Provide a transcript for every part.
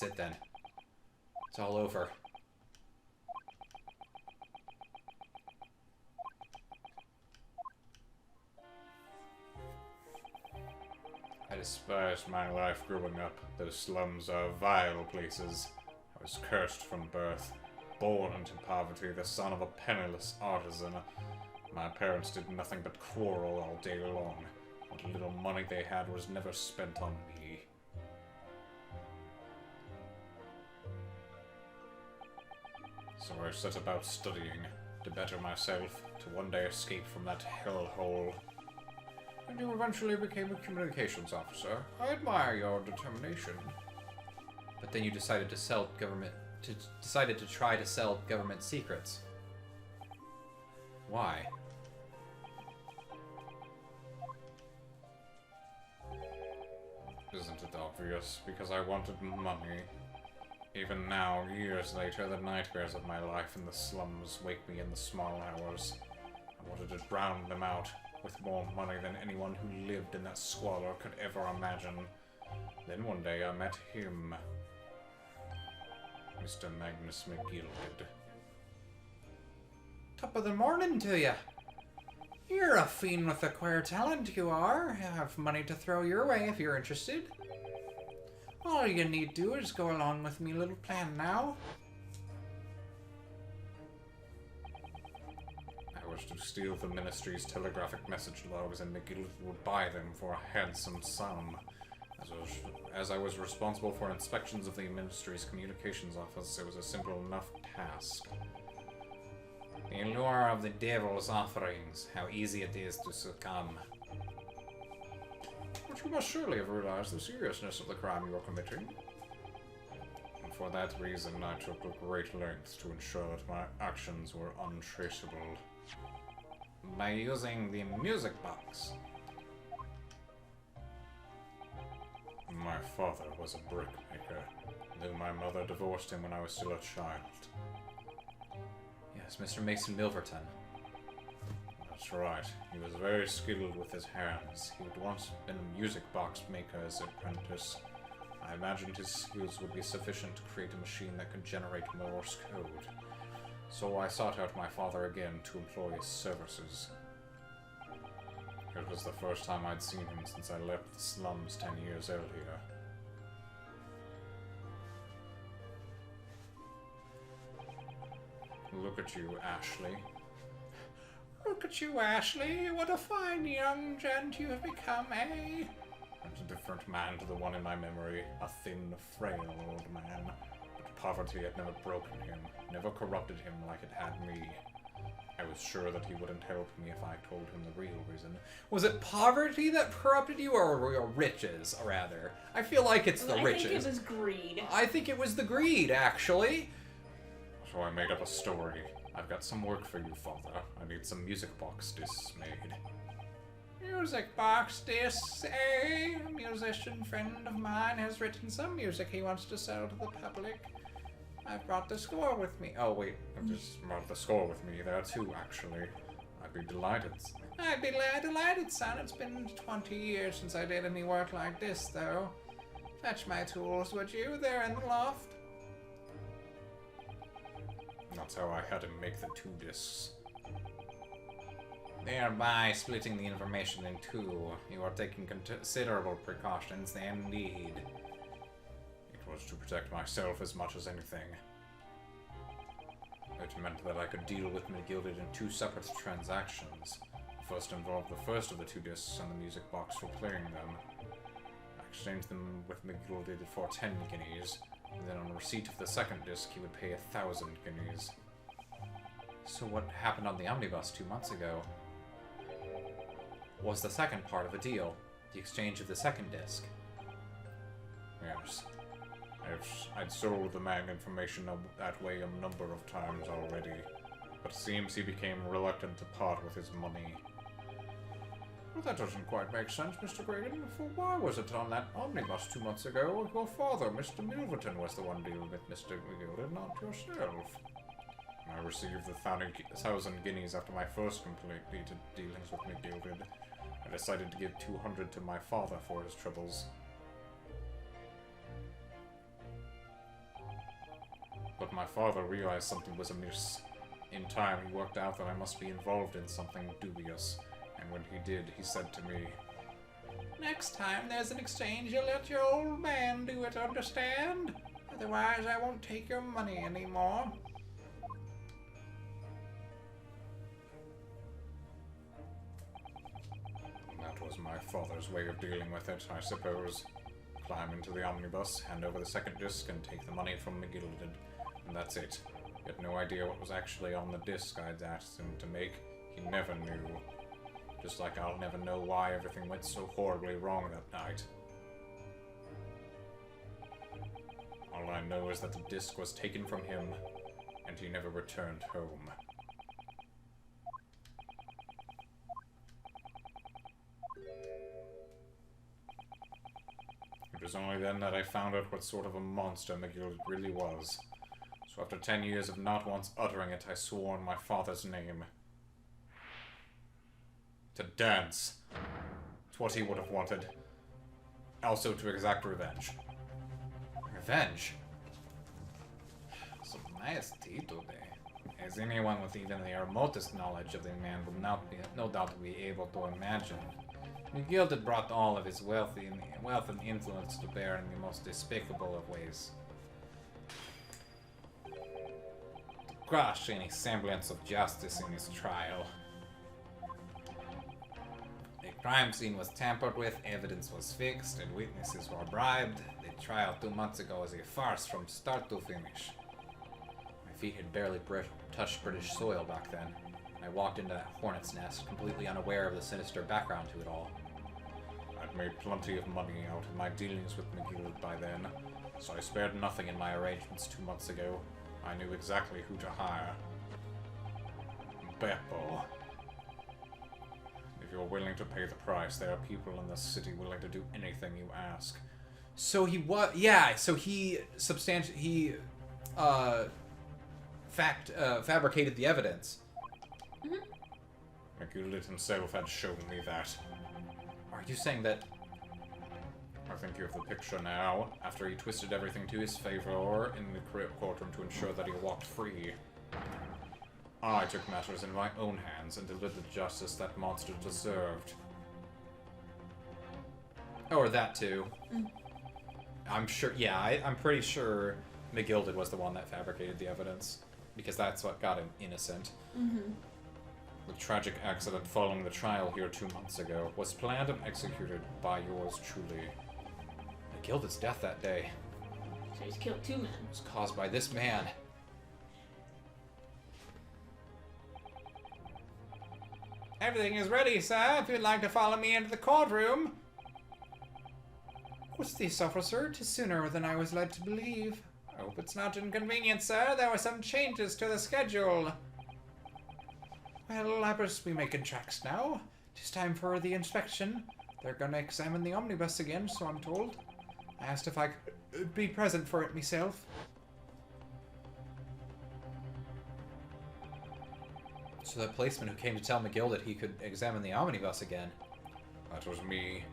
That's it then. It's all over. I despised my life growing up. Those slums are vile places. I was cursed from birth, born into poverty, the son of a penniless artisan. My parents did nothing but quarrel all day long. What little money they had was never spent on me. So I set about studying, to better myself, to one day escape from that hellhole. And you eventually became a communications officer. I admire your determination. But then you decided to sell government... decided to try to sell government secrets. Why? Isn't it obvious? Because I wanted money. Even now, years later, the nightmares of my life in the slums wake me in the small hours. I wanted to drown them out with more money than anyone who lived in that squalor could ever imagine. Then one day I met him. Mr. Magnus McGilded. Top of the morning to you. You're a fiend with a queer talent, you are. I have money to throw your way if you're interested. All you need to do is go along with me little plan now. I was to steal the Ministry's telegraphic message logs, and McGilded would buy them for a handsome sum. As I was responsible for inspections of the Ministry's communications office, it was a simple enough task. The allure of the devil's offerings, how easy it is to succumb. But you must surely have realized the seriousness of the crime you were committing. And for that reason, I took great lengths to ensure that my actions were untraceable. By using the music box. My father was a brickmaker, though my mother divorced him when I was still a child. Yes, Mr. Mason Milverton. That's right. He was very skilled with his hands. He had once been a music box maker's apprentice. I imagined his skills would be sufficient to create a machine that could generate Morse code. So I sought out my father again to employ his services. It was the first time I'd seen him since I left the slums 10 years earlier. Look at you, Ashley. Look at you, Ashley. What a fine young gent you have become, eh? I'm a different man to the one in my memory. A thin, frail old man. But poverty had never broken him, never corrupted him like it had me. I was sure that he wouldn't help me if I told him the real reason. Was it poverty that corrupted you, or riches, rather? I feel like it's the riches. I think it was greed. I think it was the greed, actually. So I made up a story. I've got some work for you, Father. I need some music box discs made. Music box discs, eh? A musician friend of mine has written some music he wants to sell to the public. I've brought the score with me. Oh, wait. I've just brought the score with me there, too, actually. I'd be delighted. I'd be delighted, son. It's been 20 years since I did any work like this, though. Fetch my tools, would you? They're in the loft. That's how I had him make the 2 discs. Thereby splitting the information in 2. You are taking considerable precautions, indeed. It was to protect myself as much as anything. It meant that I could deal with McGilded in 2 separate transactions. The first involved the first of the 2 discs and the music box for playing them. I exchanged them with McGilded for 10 guineas, and then on receipt of the second disc he would pay 1,000 guineas. So what happened on the omnibus 2 months ago was the second part of the deal, the exchange of the second disc. Yes. I'd sold the man information that way a number of times already, but it seems he became reluctant to part with his money. Well, that doesn't quite make sense, Mr. Graydon, for why was it on that omnibus 2 months ago your father, Mr. Milverton, was the one dealing with Mr. McGilded, not yourself? I received the 1,000 guineas after my first completed dealings with McGilded. I decided to give 200 to my father for his troubles. my father realized something was amiss. In time, he worked out that I must be involved in something dubious, and when he did, he said to me, "Next time there's an exchange, you'll let your old man do it, understand? Otherwise, I won't take your money anymore." That was my father's way of dealing with it, I suppose. Climb into the omnibus, hand over the second disc, and take the money from McGilded. And that's it. He had no idea what was actually on the disc I'd asked him to make. He never knew. Just like I'll never know why everything went so horribly wrong that night. All I know is that the disc was taken from him, and he never returned home. It was only then that I found out what sort of a monster McGill really was. So after 10 years of not once uttering it, I swore in my father's name. To dance. It's what he would have wanted. Also to exact revenge. Revenge? Some nice tea today. As anyone with even the remotest knowledge of the man would no doubt be able to imagine. McGill had brought all of his wealth and influence to bear in the most despicable of ways. To crush any semblance of justice in his trial. The crime scene was tampered with, evidence was fixed, and witnesses were bribed. The trial 2 months ago was a farce from start to finish. My feet had barely touched British soil back then. I walked into that hornet's nest, completely unaware of the sinister background to it all. I'd made plenty of money out of my dealings with McGill by then, so I spared nothing in my arrangements 2 months ago. I knew exactly who to hire. Beppo. If you're willing to pay the price, there are people in this city willing to do anything you ask. So he was, yeah, so he fabricated the evidence. McGill himself had shown me that. Are you saying that? I think you have the picture now, after he twisted everything to his favor in the courtroom to ensure that he walked free. I took matters in my own hands and delivered the justice that monster deserved. Or that too. I'm sure, yeah, I'm pretty sure McGilded was the one that fabricated the evidence, because that's what got him innocent. The tragic accident following the trial here 2 months ago was planned and executed by yours truly. McGilded's death that day So he's killed 2 men. was caused by this man. Everything is ready, sir, if you'd like to follow me into the courtroom. What's this, officer? 'Tis sooner than I was led to believe. I hope it's not inconvenient, sir. There were some changes to the schedule. Well, I must be making tracks now. 'Tis time for the inspection. They're gonna examine the omnibus again, so I'm told. I asked if I could be present for it myself. So the policeman who came to tell McGill that he could examine the omnibus again. That was me.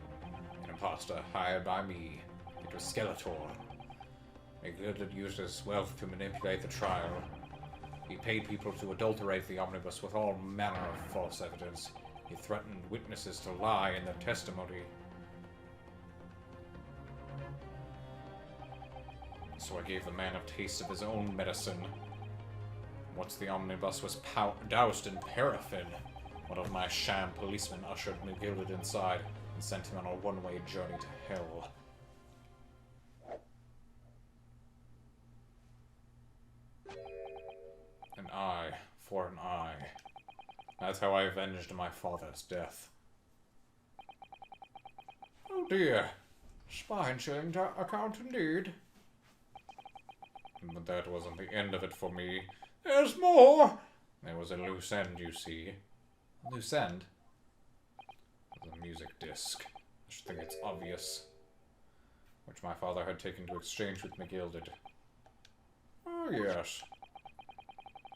An imposter hired by me. It was Skeletor. McGill had used his wealth to manipulate the trial. He paid people to adulterate the omnibus with all manner of false evidence. He threatened witnesses to lie in their testimony. So I gave the man a taste of his own medicine. Once the omnibus was doused in paraffin, one of my sham policemen ushered McGilded inside and sent him on a one-way journey to hell. An eye for an eye. That's how I avenged my father's death. Oh dear. Spine-chilling account indeed. But that wasn't the end of it for me. There's more! There was a loose end, you see. A loose end? The music disc. I should think it's obvious. Which my father had taken to exchange with McGilded. Oh, yes.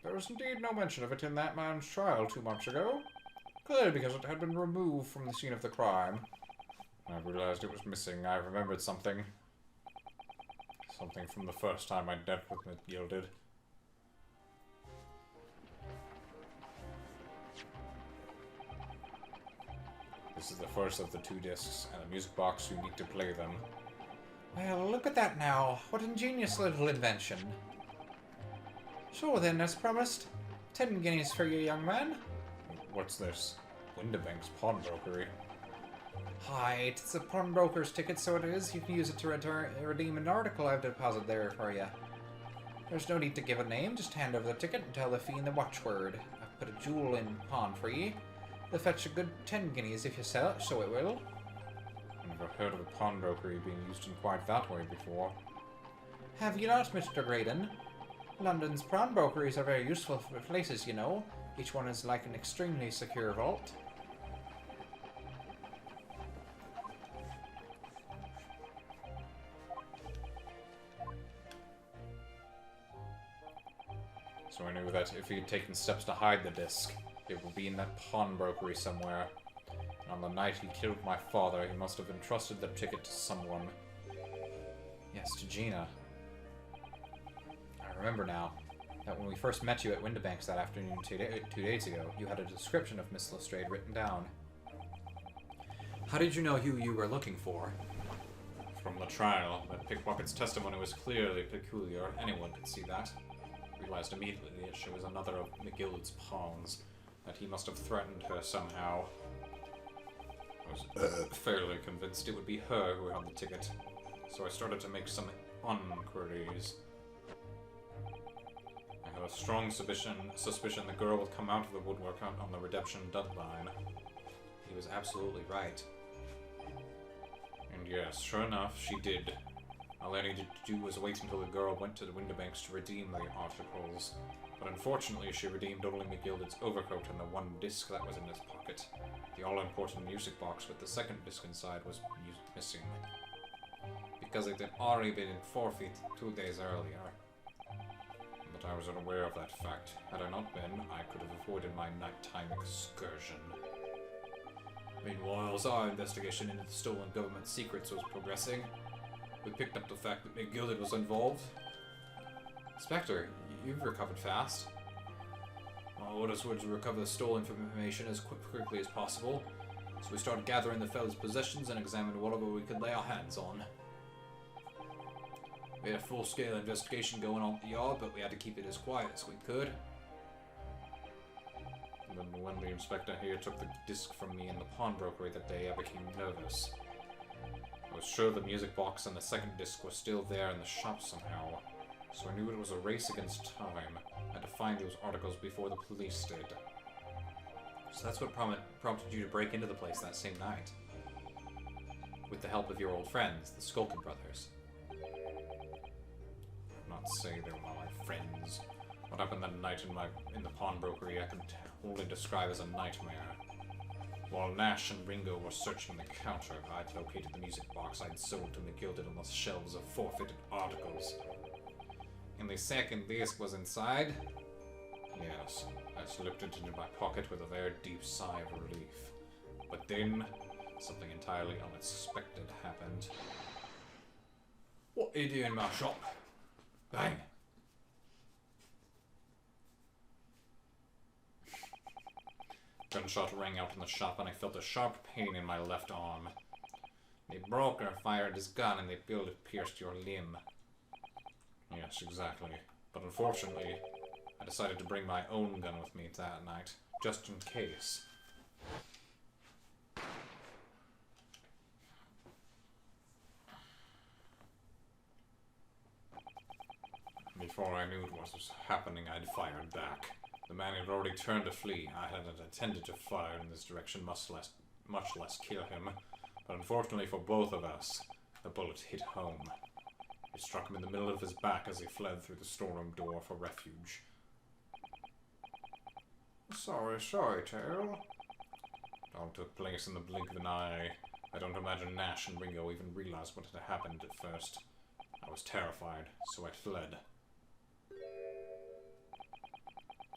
There was indeed no mention of it in that man's trial 2 months ago. Clearly because it had been removed from the scene of the crime. I realized it was missing. I remembered something. Something from the first time I dealt with McGilded. This is the first of the 2 discs, and a music box. You need to play them. Well, look at that now. What ingenious little invention. So then, as promised, 10 guineas for you, young man. What's this? Windibank's pawnbrokery. Hi, it's a pawnbroker's ticket, so it is. You can use it to redeem an article I've deposited there for you. There's no need to give a name, just hand over the ticket and tell the fee in the watchword. I've put a jewel in pawn for you. They'll fetch a good 10 guineas if you sell it, so it will. I've never heard of a pawnbrokery being used in quite that way before. Have you not, Mr. Graydon? London's pawnbrokeries are very useful for places, you know. Each one is like an extremely secure vault. So I knew that if he had taken steps to hide the disc, it would be in that pawnbrokery somewhere. And on the night he killed my father, he must have entrusted the ticket to someone. Yes, to Gina. I remember now that when we first met you at Windibanks that afternoon 2 days ago, you had a description of Miss Lestrade written down. How did you know who you were looking for? From the trial, that pickpocket's testimony was clearly peculiar. Anyone could see that. Realized immediately that she was another of McGilld's pawns, that he must have threatened her somehow. I was fairly convinced it would be her who held the ticket, so I started to make some inquiries. I had a strong suspicion the girl would come out of the woodwork on the redemption deadline. He was absolutely right. And yes, sure enough, she did. All I needed to do was wait until the girl went to the Windibanks to redeem the articles. But unfortunately, she redeemed only McGilld's overcoat and the 1 disc that was in his pocket. The all-important music box with the 2nd disc inside was missing. Because it had already been forfeit 2 days earlier. But I was unaware of that fact. Had I not been, I could have avoided my nighttime excursion. Meanwhile, as our investigation into the stolen government secrets was progressing, we picked up the fact that McGill was involved. Inspector, you've recovered fast. Well, orders were to recover the stolen information as quickly as possible, so we started gathering the fellow's possessions and examined whatever we could lay our hands on. We had a full-scale investigation going on at the yard, but we had to keep it as quiet as we could. And then when the inspector here took the disc from me in the pawnbrokery that day, I became nervous. I was sure the music box and the 2nd disc were still there in the shop somehow, so I knew it was a race against time. I had to find those articles before the police did. So that's what prompted you to break into the place that same night. With the help of your old friends, the Skulkin brothers. Not say they were my friends. What happened that night in the pawnbrokery I could only describe as a nightmare. While Nash and Ringo were searching the counter, I'd located the music box I'd sold to McGill on the shelves of forfeited articles. And the 2nd disc was inside? Yes, I slipped it into my pocket with a very deep sigh of relief. But then, something entirely unexpected happened. What are you doing in my shop? Bang! Gunshot rang out in the shop, and I felt a sharp pain in my left arm. The broker fired his gun, and the bullet pierced your limb. Yes, exactly. But unfortunately, I decided to bring my own gun with me that night, just in case. Before I knew what was happening, I'd fired back. The man had already turned to flee. I hadn't intended to fire in this direction, much less kill him. But unfortunately for both of us, the bullet hit home. It struck him in the middle of his back as he fled through the storeroom door for refuge. Sorry, Tail. It all took place in the blink of an eye. I don't imagine Nash and Ringo even realized what had happened at first. I was terrified, so I fled.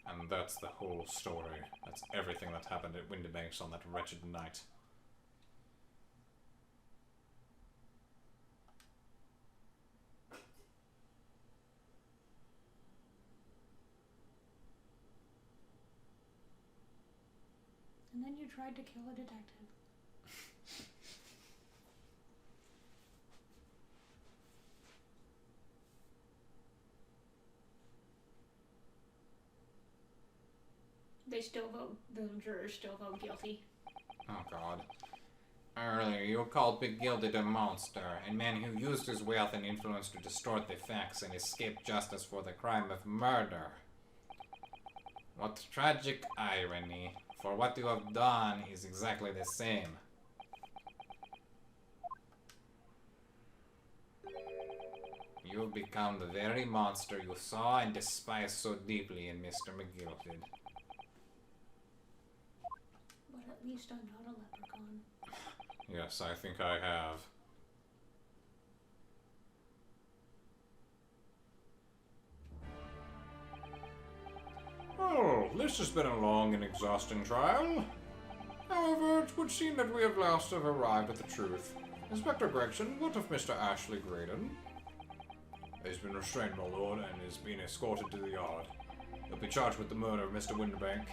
And that's the whole story. That's everything that happened at Windibanks on that wretched night. And then you tried to kill a detective. They still vote. The jurors still vote guilty. Oh God. Earlier, you called Big Gilded a monster, a man who used his wealth and influence to distort the facts and escape justice for the crime of murder. What tragic irony, for what you have done is exactly the same. You have become the very monster you saw and despised so deeply in Mr. McGilded. But at least I'm not a leprechaun. Yes, I think I have. Oh, this has been a long and exhausting trial. However, it would seem that we have last have arrived at the truth. Inspector Gregson, what of Mr. Ashley Graydon? He's been restrained, my lord, and is being escorted to the yard. He'll be charged with the murder of Mr. Winterbank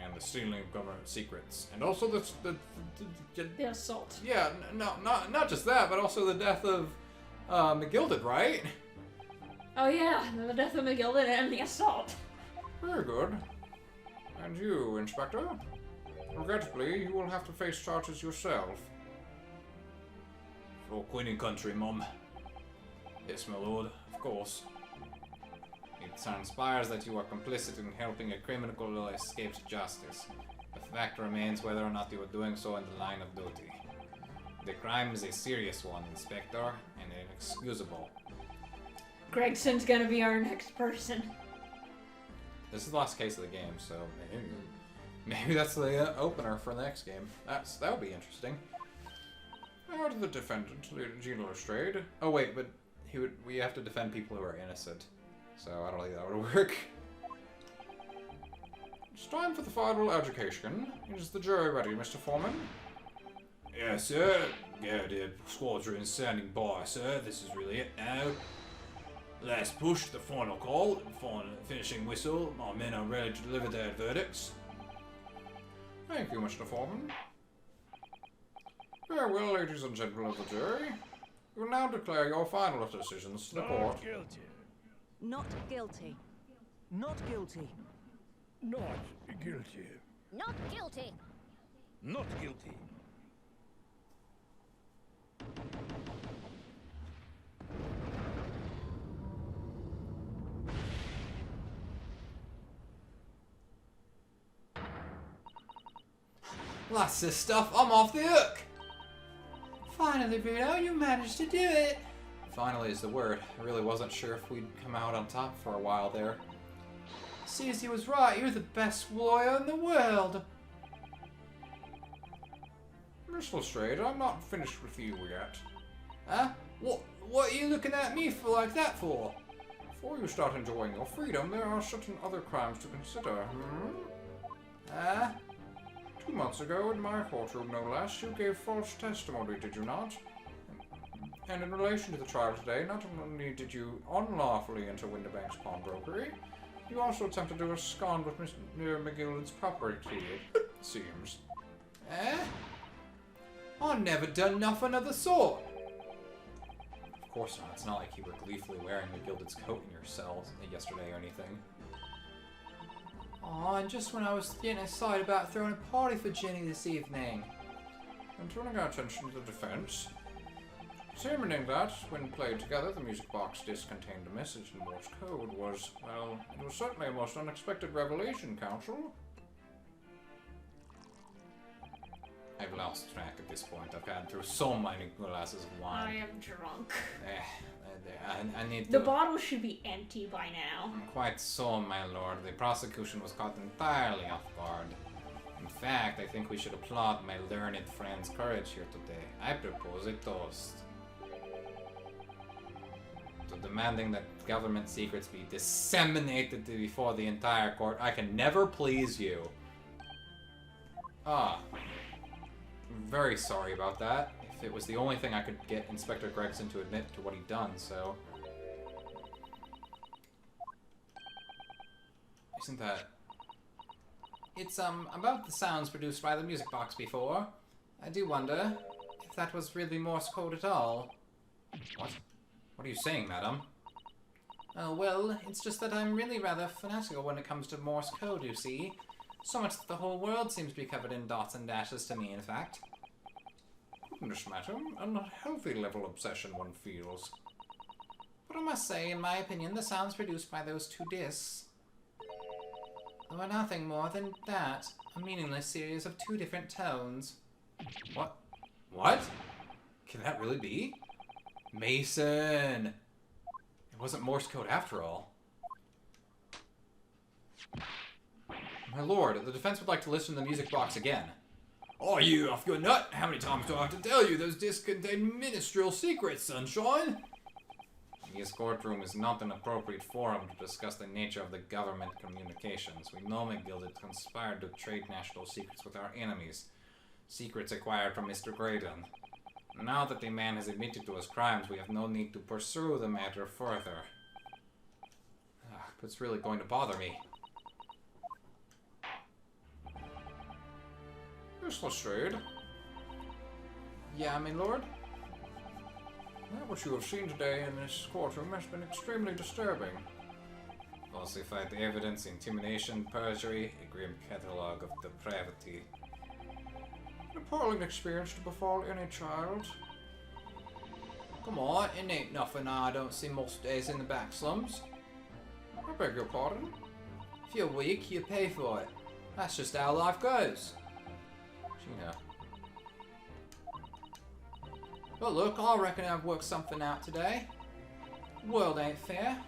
and the stealing of government secrets, and also the assault. yeah, not just that, but also the death of McGilded, right? Oh yeah, the death of McGilded and the assault. Very good. And you, Inspector? Regrettably, you will have to face charges yourself. For Queen and country, Mum. Yes, my lord, of course. It transpires that you are complicit in helping a criminal escape justice. The fact remains whether or not you are doing so in the line of duty. The crime is a serious one, Inspector, and inexcusable. Gregson's gonna be our next person. This is the last case of the game, so maybe that's the opener for the next game. That would be interesting. Now to the defendant, Gina Lestrade. Oh wait, but we have to defend people who are innocent. So I don't think that would work. It's time for the final education. Is the jury ready, Mr. Foreman? Yes, sir. Garrett Squadron standing by, sir. This is really it now. Last push, the final call, finishing whistle. My men are ready to deliver their verdicts. Thank you, Mr. Foreman. Very well, ladies and gentlemen of the jury. You will now declare your final decisions to the court. Guilty. Not guilty. Not guilty. Not guilty. Not guilty. Not guilty. Lots of stuff. I'm off the hook. Finally, Bruno, you managed to do it. Finally is the word. I really wasn't sure if we'd come out on top for a while there. Susie was right. You're the best lawyer in the world. Miss Lestrade, I'm not finished with you yet. Huh? What are you looking at me for like that for? Before you start enjoying your freedom, there are certain other crimes to consider. Huh? 2 months ago, in my courtroom no less, you gave false testimony, did you not? And in relation to the trial today, not only did you unlawfully enter Winterbank's pawnbrokery, you also attempted to abscond with Mr. McGilded's property, it seems. Eh? I've never done nothing of the sort. Of course not. It's not like you were gleefully wearing McGilded's coat in your cell yesterday or anything. Oh, and just when I was getting excited about throwing a party for Jenny this evening. And turning our attention to the defense, determining that, when played together, the music box disc contained a message in Morse code was, well, it was certainly a most unexpected revelation, Counsel. I've lost track at this point. I've gotten through so many glasses of I wine. am drunk. I need to... The bottle should be empty by now. Quite so, my lord. The prosecution was caught entirely off guard. In fact, I think we should applaud my learned friend's courage here today. I propose a toast to demanding that government secrets be disseminated before the entire court. I can never please you. Ah. I'm very sorry about that. If it was the only thing I could get Inspector Gregson to admit to what he'd done, so... Isn't that... It's, about the sounds produced by the music box before. I do wonder if that was really Morse code at all. What? What are you saying, madam? Oh, well, it's just that I'm really rather fanatical when it comes to Morse code, you see. So much that the whole world seems to be covered in dots and dashes to me, in fact. Goodness, madam, an unhealthy level obsession one feels. But I must say, in my opinion, the sounds produced by those 2 discs were nothing more than that. A meaningless series of 2 different tones. What? What? Can that really be? Mason! It wasn't Morse code after all. My lord, the defense would like to listen to the music box again. Oh, you off your nut? How many times do I have to tell you those discs contain ministerial secrets, sunshine? This courtroom is not an appropriate forum to discuss the nature of the government communications. We know McGilded conspired to trade national secrets with our enemies. Secrets acquired from Mr. Graydon. Now that the man has admitted to his crimes, we have no need to pursue the matter further. But it's really going to bother me. Miss Lestrade, Yeah, my lord? what you have seen today in this courtroom has been extremely disturbing. Falsified evidence, intimidation, perjury, a grim catalogue of depravity. An appalling experience to befall any child. Come on, it ain't nothing I don't see most days in the back slums. I beg your pardon? If you're weak, you pay for it. That's just how life goes. Gina. But look, I reckon I've worked something out today. World ain't fair.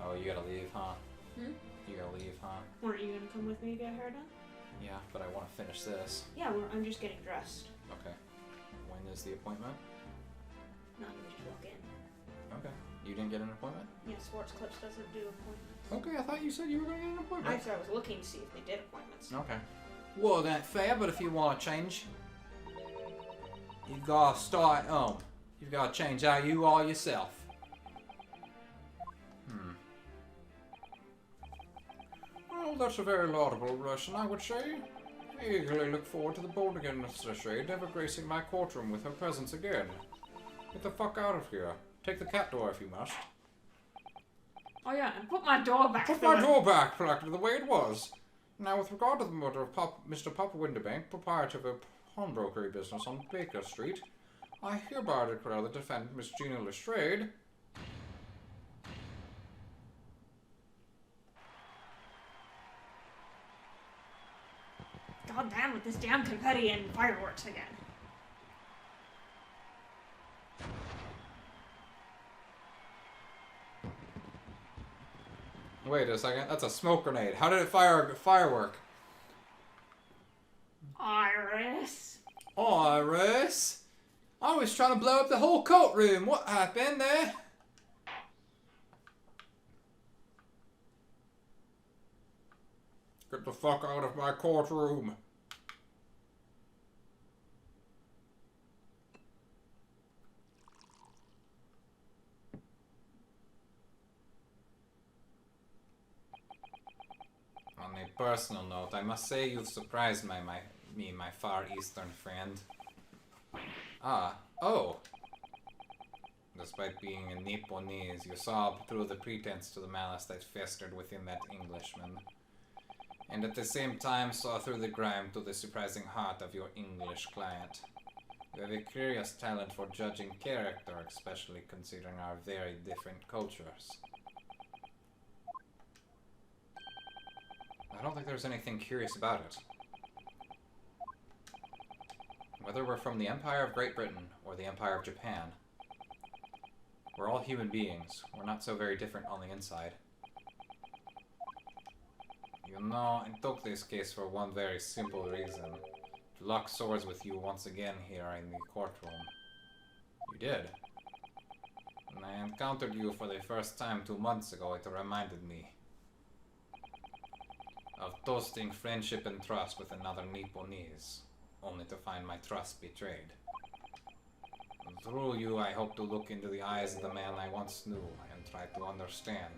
Oh, you gotta leave, huh? Hmm? You gotta leave, huh? Weren't you gonna come with me to get hair done? Yeah, but I want to finish this. Yeah, I'm just getting dressed. Okay. When is the appointment? No, you just walk in. Okay. You didn't get an appointment? Yeah, Sports Clips doesn't do appointments. Okay, I thought you said you were gonna get an appointment. Actually, I was looking to see if they did appointments. Okay. Well, that fair, but if you want to change, you gotta start at home. You gotta change how you are yourself. Well, that's a very laudable lesson, I would say. I eagerly look forward to the bold again, Miss Lestrade, ever gracing my courtroom with her presence again. Get the fuck out of here. Take the cat door if you must. Oh yeah, and put my door back. Put my door back, Proctor, the way it was. Now, with regard to the murder of Mr. Papa Winterbank, proprietor of a pawnbrokery business on Baker Street, I hereby declare the defendant, Miss Gina Lestrade. God damn with this damn confetti and fireworks again. Wait a second, that's a smoke grenade. How did it fire a firework? Iris. Iris? I was trying to blow up the whole courtroom. What happened there? Get the fuck out of my courtroom. On a personal note, I must say you've surprised me, my Far Eastern friend. Oh. Despite being a Nipponese, you saw through the pretense to the malice that festered within that Englishman. And at the same time saw through the grime to the surprising heart of your English client. You have a curious talent for judging character, especially considering our very different cultures. I don't think there's anything curious about it. Whether we're from the Empire of Great Britain or the Empire of Japan, we're all human beings. We're not so very different on the inside. You know, I took this case for one very simple reason. To lock swords with you once again here in the courtroom. You did. When I encountered you for the first time 2 months ago, it reminded me of toasting friendship and trust with another Nipponese, only to find my trust betrayed. Through you, I hope to look into the eyes of the man I once knew and try to understand.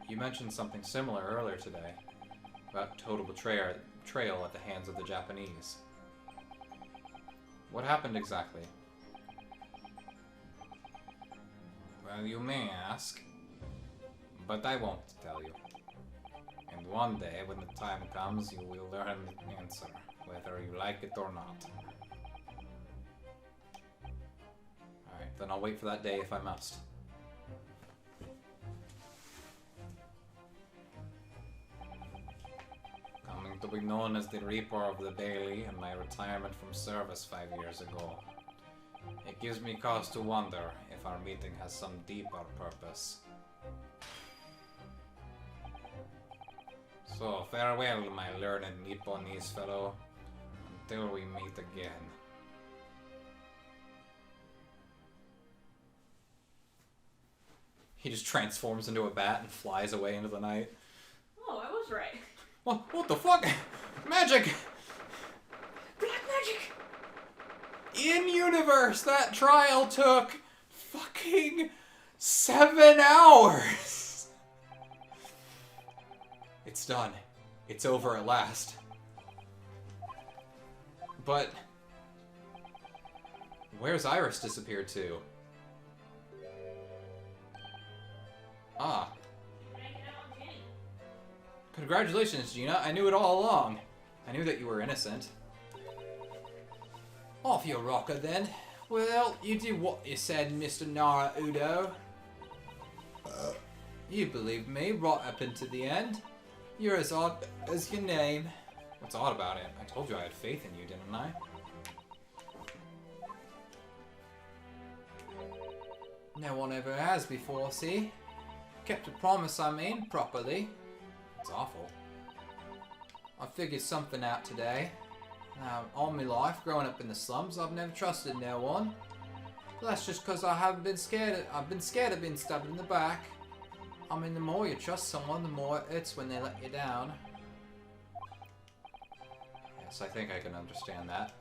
You mentioned something similar earlier today, about total betrayal at the hands of the Japanese. What happened exactly? Well, you may ask, but I won't tell you. And one day, when the time comes, you will learn the answer, whether you like it or not. Alright, then I'll wait for that day if I must. Coming to be known as the Reaper of the Daily and my retirement from service 5 years ago. It gives me cause to wonder if our meeting has some deeper purpose. So, farewell, my learned Nipponese fellow, until we meet again. He just transforms into a bat and flies away into the night. Oh, I was right. What the fuck? Magic! Black magic! In-universe, that trial took fucking 7 hours! It's done. It's over at last. But where's Iris disappeared to? Ah. Congratulations, Gina. I knew it all along. I knew that you were innocent. Off your rocker, then. Well, you did what you said, Mr. Naruto. You believed me right up into the end. You're as odd as your name. What's odd about it? I told you I had faith in you, didn't I? No one ever has before, see? Kept a promise, I mean, properly. It's awful. I figured something out today. All my life, growing up in the slums, I've never trusted no one. But that's just because I haven't been scared. I've been scared of being stabbed in the back. I mean, the more you trust someone, the more it hurts when they let you down. Yes, I think I can understand that.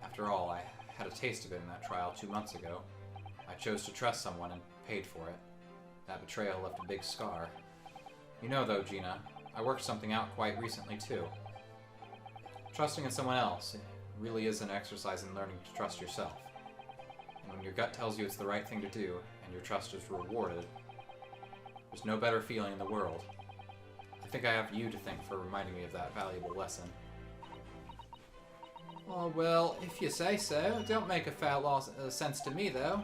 After all, I had a taste of it in that trial 2 months ago. I chose to trust someone and paid for it. That betrayal left a big scar. You know, though, Gina, I worked something out quite recently, too. Trusting in someone else really is an exercise in learning to trust yourself. And when your gut tells you it's the right thing to do, and your trust is rewarded, there's no better feeling in the world. I think I have you to thank for reminding me of that valuable lesson. Oh, well, if you say so. It don't make a foul lot of sense to me, though.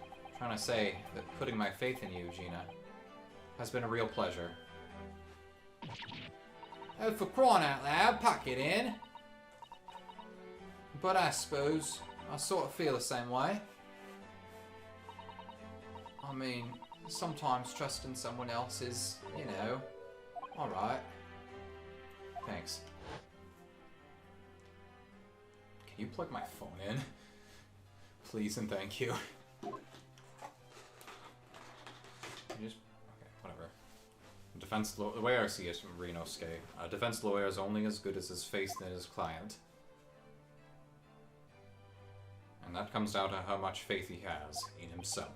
I'm trying to say that putting my faith in you, Gina, has been a real pleasure. Oh, for crying out loud, pack it in. But I suppose I sort of feel the same way. I mean, sometimes trusting someone else is, you know, alright. Thanks. Can you plug my phone in? Please and thank you. Just, okay, whatever. The way I see it from Renosuke, a defense lawyer is only as good as his faith in his client. And that comes down to how much faith he has in himself.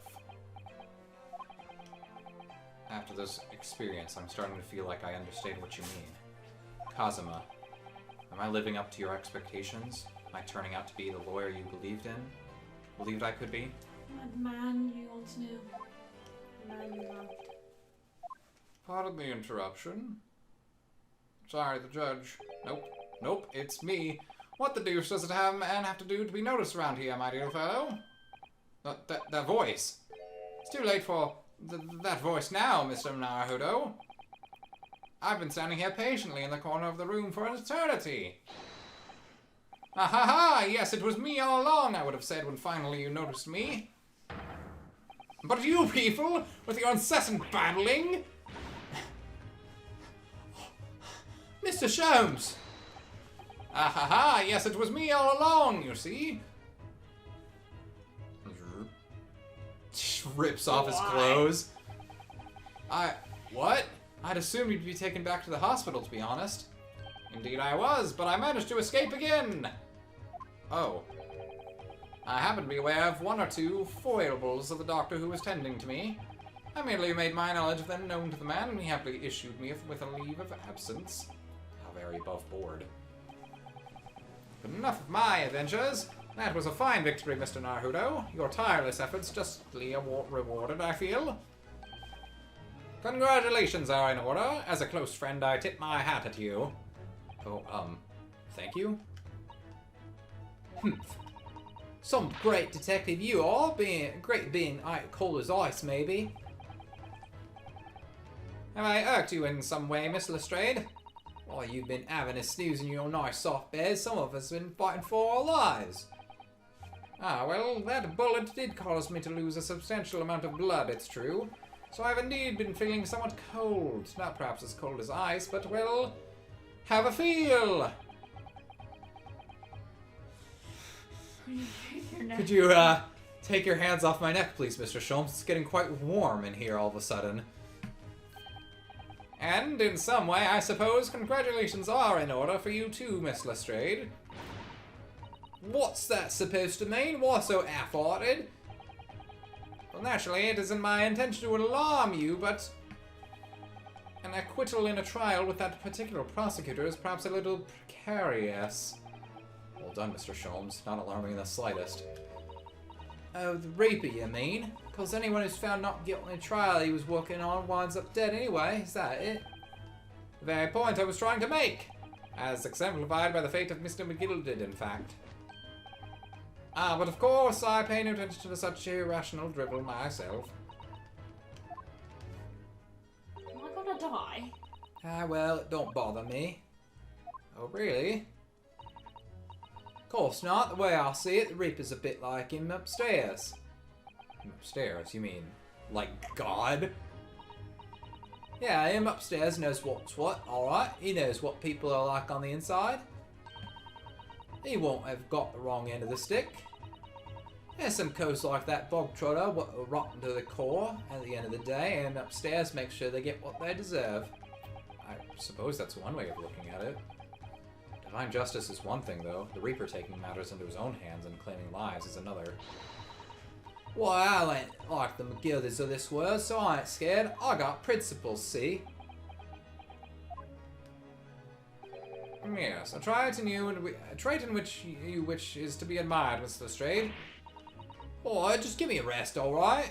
After this experience, I'm starting to feel like I understand what you mean. Kazuma, am I living up to your expectations? Am I turning out to be the lawyer you believed I could be? Man you once knew. Man you loved. Pardon the interruption. Sorry, the judge. Nope, it's me. What the deuce does it have to do to be noticed around here, my dear fellow? That voice. It's too late for that voice now, Mr. Naruto. I've been standing here patiently in the corner of the room for an eternity. Ah ha ha! Yes, it was me all along, I would have said when finally you noticed me. But you people, with your incessant babbling... Mr. Sholmes! Ah ha ha! Yes, it was me all along, you see. Rips off his clothes. What? I'd assumed you'd be taken back to the hospital, to be honest. Indeed I was, but I managed to escape again. Oh. I happen to be aware of 1 or 2 foibles of the doctor who was tending to me. I merely made my knowledge of them known to the man, and he happily issued me with a leave of absence. How very above board. But enough of my adventures. That was a fine victory, Mr. Naruto. Your tireless efforts justly rewarded, I feel. Congratulations are in order. As a close friend, I tip my hat at you. Oh, thank you? Some great detective you are, being cold as ice, maybe. Have I irked you in some way, Miss Lestrade? While you've been having a snooze in your nice soft bed, some of us have been fighting for our lives. Ah, well, that bullet did cause me to lose a substantial amount of blood, it's true. So I've indeed been feeling somewhat cold. Not perhaps as cold as ice, but, well, have a feel! Could you, take your hands off my neck, please, Mr. Sholmes? It's getting quite warm in here all of a sudden. And, in some way, I suppose, congratulations are in order for you too, Miss Lestrade. What's that supposed to mean? Why so half-hearted? Well, naturally, it isn't my intention to alarm you, but an acquittal in a trial with that particular prosecutor is perhaps a little precarious. Well done, Mr. Sholmes. Not alarming in the slightest. Oh, the Reaper, you mean? Because anyone who's found not guilty in a trial he was working on winds up dead anyway. Is that it? The very point I was trying to make. As exemplified by the fate of Mr. McGilded, in fact. Ah, but of course I pay no attention to such irrational drivel myself. Am I gonna die? Ah, well, it don't bother me. Oh, really? Of course not. The way I see it, the Reaper's a bit like him upstairs. Upstairs, you mean like God? Yeah, him upstairs knows what's what, alright. He knows what people are like on the inside. He won't have got the wrong end of the stick. There's some coasts like that bog trotter what are rotten to the core at the end of the day, and upstairs make sure they get what they deserve. I suppose that's one way of looking at it. Divine justice is one thing, though. The Reaper taking matters into his own hands and claiming lives is another. Why, I ain't like the McGilders of this world, so I ain't scared. I got principles, see? Yes, a trait in which is to be admired, Mr. Lestrade. Oh, just give me a rest, alright?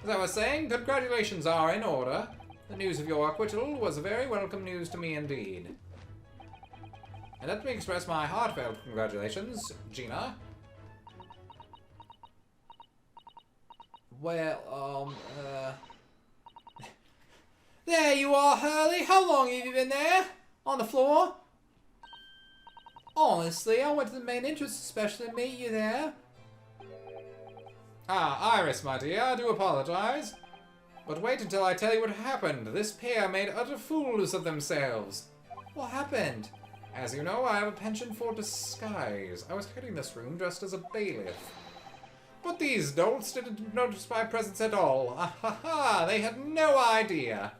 As I was saying, congratulations are in order. The news of your acquittal was very welcome news to me indeed. And let me express my heartfelt congratulations, Gina. Well, there you are, Hurley. How long have you been there? On the floor? Honestly, I went to the main entrance especially to meet you there. Ah, Iris, my dear, I do apologize. But wait until I tell you what happened. This pair made utter fools of themselves. What happened? As you know, I have a penchant for disguise. I was hiding this room dressed as a bailiff. But these dolts didn't notice my presence at all. Ah ha ha! They had no idea.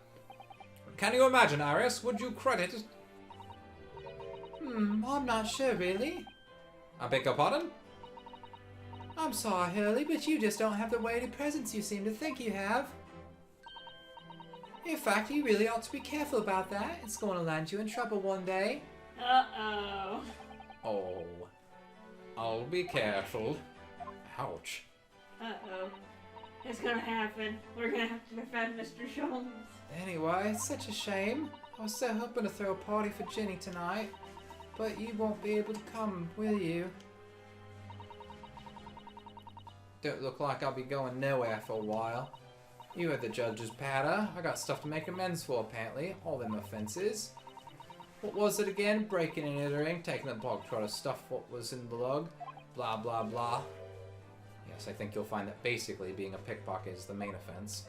Can you imagine, Iris? Would you credit it? I'm not sure, really. I beg your pardon? I'm sorry, Hurley, but you just don't have the weighty presence you seem to think you have. In fact, you really ought to be careful about that. It's going to land you in trouble one day. Uh-oh. Oh. I'll be careful. Ouch. Uh-oh. It's gonna happen. We're gonna have to defend Mr. Sholmes. Anyway, it's such a shame. I was so hoping to throw a party for Ginny tonight. But you won't be able to come, will you? Don't look like I'll be going nowhere for a while. You had the judge's patter. I got stuff to make amends for, apparently. All them offences. What was it again? Breaking and entering, taking the bog trotter stuff what was in the log. Blah, blah, blah. Yes, I think you'll find that basically being a pickpocket is the main offence.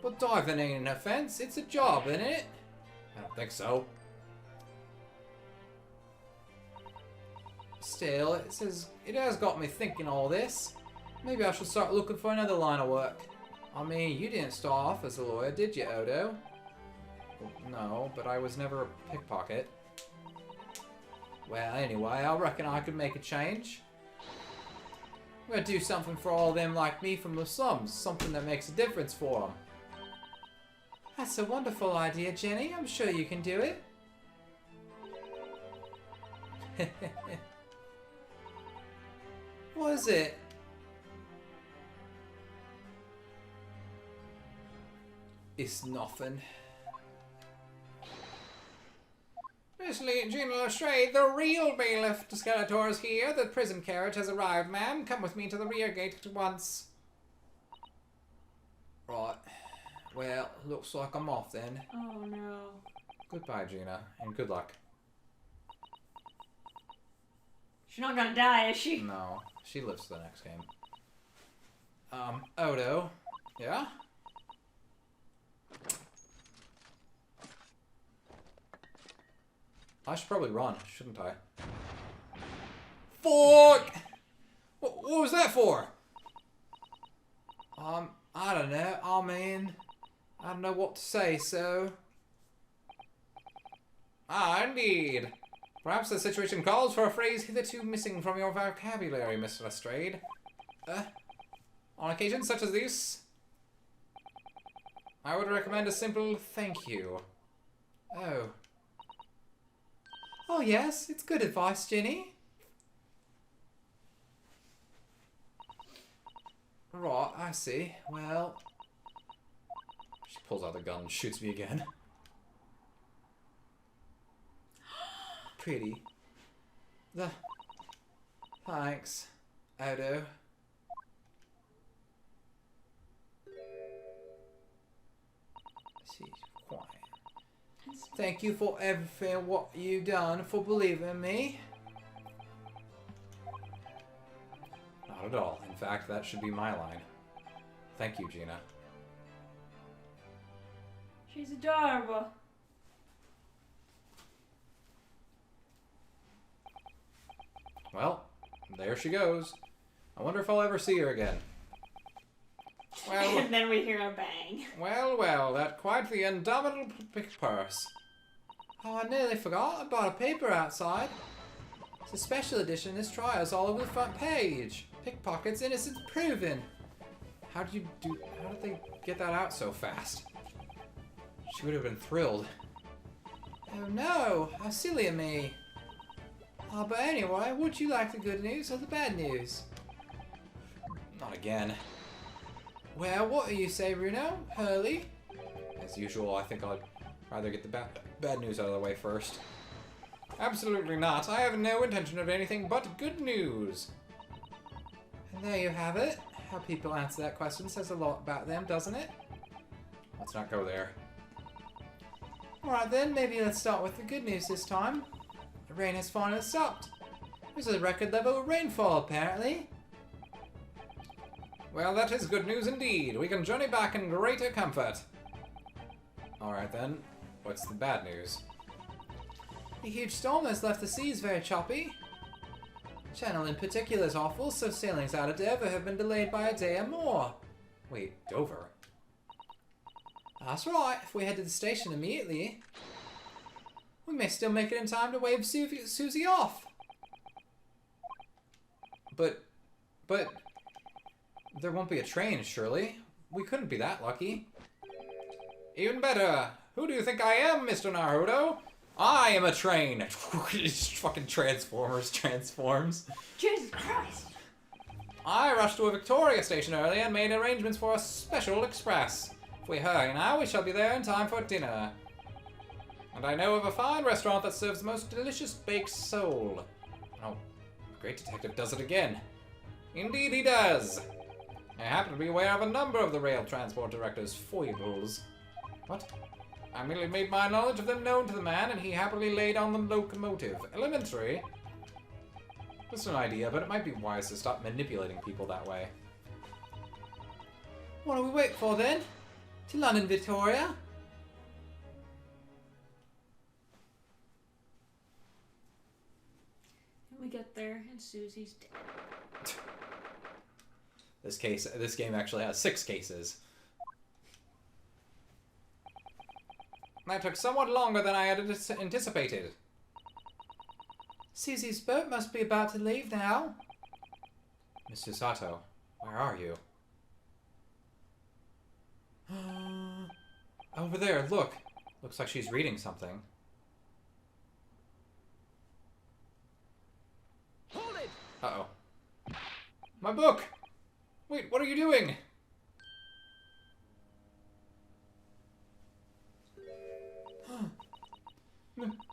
But diving ain't an offence. It's a job, isn't it? I don't think so. Still, it has got me thinking all this. Maybe I should start looking for another line of work. I mean, you didn't start off as a lawyer, did you, Odo? Well, no, but I was never a pickpocket. Well, anyway, I reckon I could make a change. I'm gonna do something for all them like me from the slums. Something that makes a difference for them. That's a wonderful idea, Jenny. I'm sure you can do it. What is it? It's nothing. Miss Gina Lestrade, the real bailiff to Skeletor is here. The prison carriage has arrived, ma'am. Come with me to the rear gate at once. Right. Well, looks like I'm off then. Oh no. Goodbye, Gina, and good luck. She's not gonna die, is she? No, she lives to the next game. Odo. Yeah? I should probably run, shouldn't I? Fuck! What was that for? I don't know. I mean, I don't know what to say, so... Ah, indeed. Perhaps the situation calls for a phrase hitherto missing from your vocabulary, Mr. Lestrade. On occasions such as this, I would recommend a simple thank you. Oh. Oh yes, it's good advice, Jenny. Right, I see. Well... She pulls out the gun and shoots me again. Pretty. Thanks, Odo. She's quiet. Thank you for everything what you've done, for believing in me. Not at all. In fact, that should be my line. Thank you, Gina. She's adorable. Well, there she goes. I wonder if I'll ever see her again. Well, And then we hear a bang. well, that quite the indomitable purse. Oh, I nearly forgot. I bought a paper outside. It's a special edition. This trial's all over the front page. Pickpockets, innocence proven. How did they get that out so fast? She would have been thrilled. Oh no, how silly of me. Oh, but anyway, would you like the good news or the bad news? Not again. Well, what do you say, Bruno? Hurley? As usual, I think I'd rather get the bad news out of the way first. Absolutely not. I have no intention of anything but good news. And there you have it. How people answer that question says a lot about them, doesn't it? Let's not go there. Alright then, maybe let's start with the good news this time. The rain has finally stopped. There's a record level of rainfall, apparently. Well, that is good news indeed. We can journey back in greater comfort. Alright then, what's the bad news? The huge storm has left the seas very choppy. Channel in particular is awful, so sailings out of Dover have been delayed by a day or more. Wait, Dover? That's right, if we head to the station immediately, we may still make it in time to wave Susie off. But, there won't be a train, surely. We couldn't be that lucky. Even better. Who do you think I am, Mr. Naruto? I am a train. Fucking transforms. Jesus Christ. I rushed to a Victoria station earlier and made arrangements for a special express. If we hurry now, we shall be there in time for dinner. And I know of a fine restaurant that serves the most delicious baked sole. Oh, the great detective does it again. Indeed he does. I happen to be aware of a number of the rail transport director's foibles. What? I merely made my knowledge of them known to the man, and he happily laid on the locomotive. Elementary. Just an idea, but it might be wise to stop manipulating people that way. What do we wait for then? To London, Victoria? We get there, and Susie's dead. This game actually has 6 cases. That took somewhat longer than I had anticipated. Susie's boat must be about to leave now. Mr. Sato, where are you? Over there, look. Looks like she's reading something. Hold it! Uh-oh. My book! Wait, what are you doing?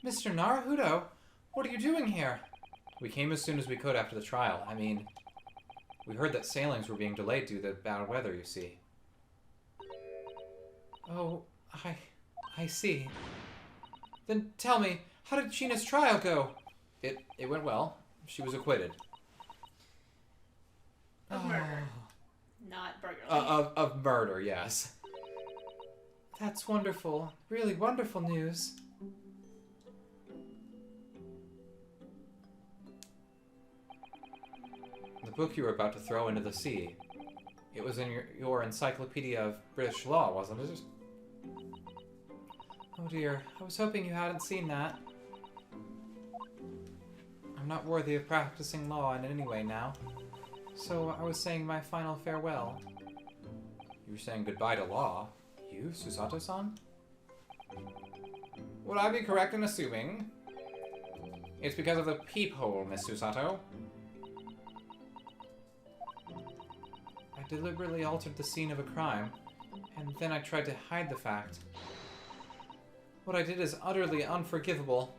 Mr. Naruto, what are you doing here? We came as soon as we could after the trial. I mean, we heard that sailings were being delayed due to bad weather, you see. Oh, I see. Then tell me, how did Gina's trial go? It went well. She was acquitted. Of murder. Not burglary. Of murder, yes. That's wonderful. Really wonderful news. The book you were about to throw into the sea. It was in your Encyclopedia of British Law, wasn't it? Oh dear, I was hoping you hadn't seen that. I'm not worthy of practicing law in any way now. So I was saying my final farewell. You were saying goodbye to law? You, Susato-san? Would I be correct in assuming it's because of the peephole, Miss Susato? I deliberately altered the scene of a crime, and then I tried to hide the fact. What I did is utterly unforgivable.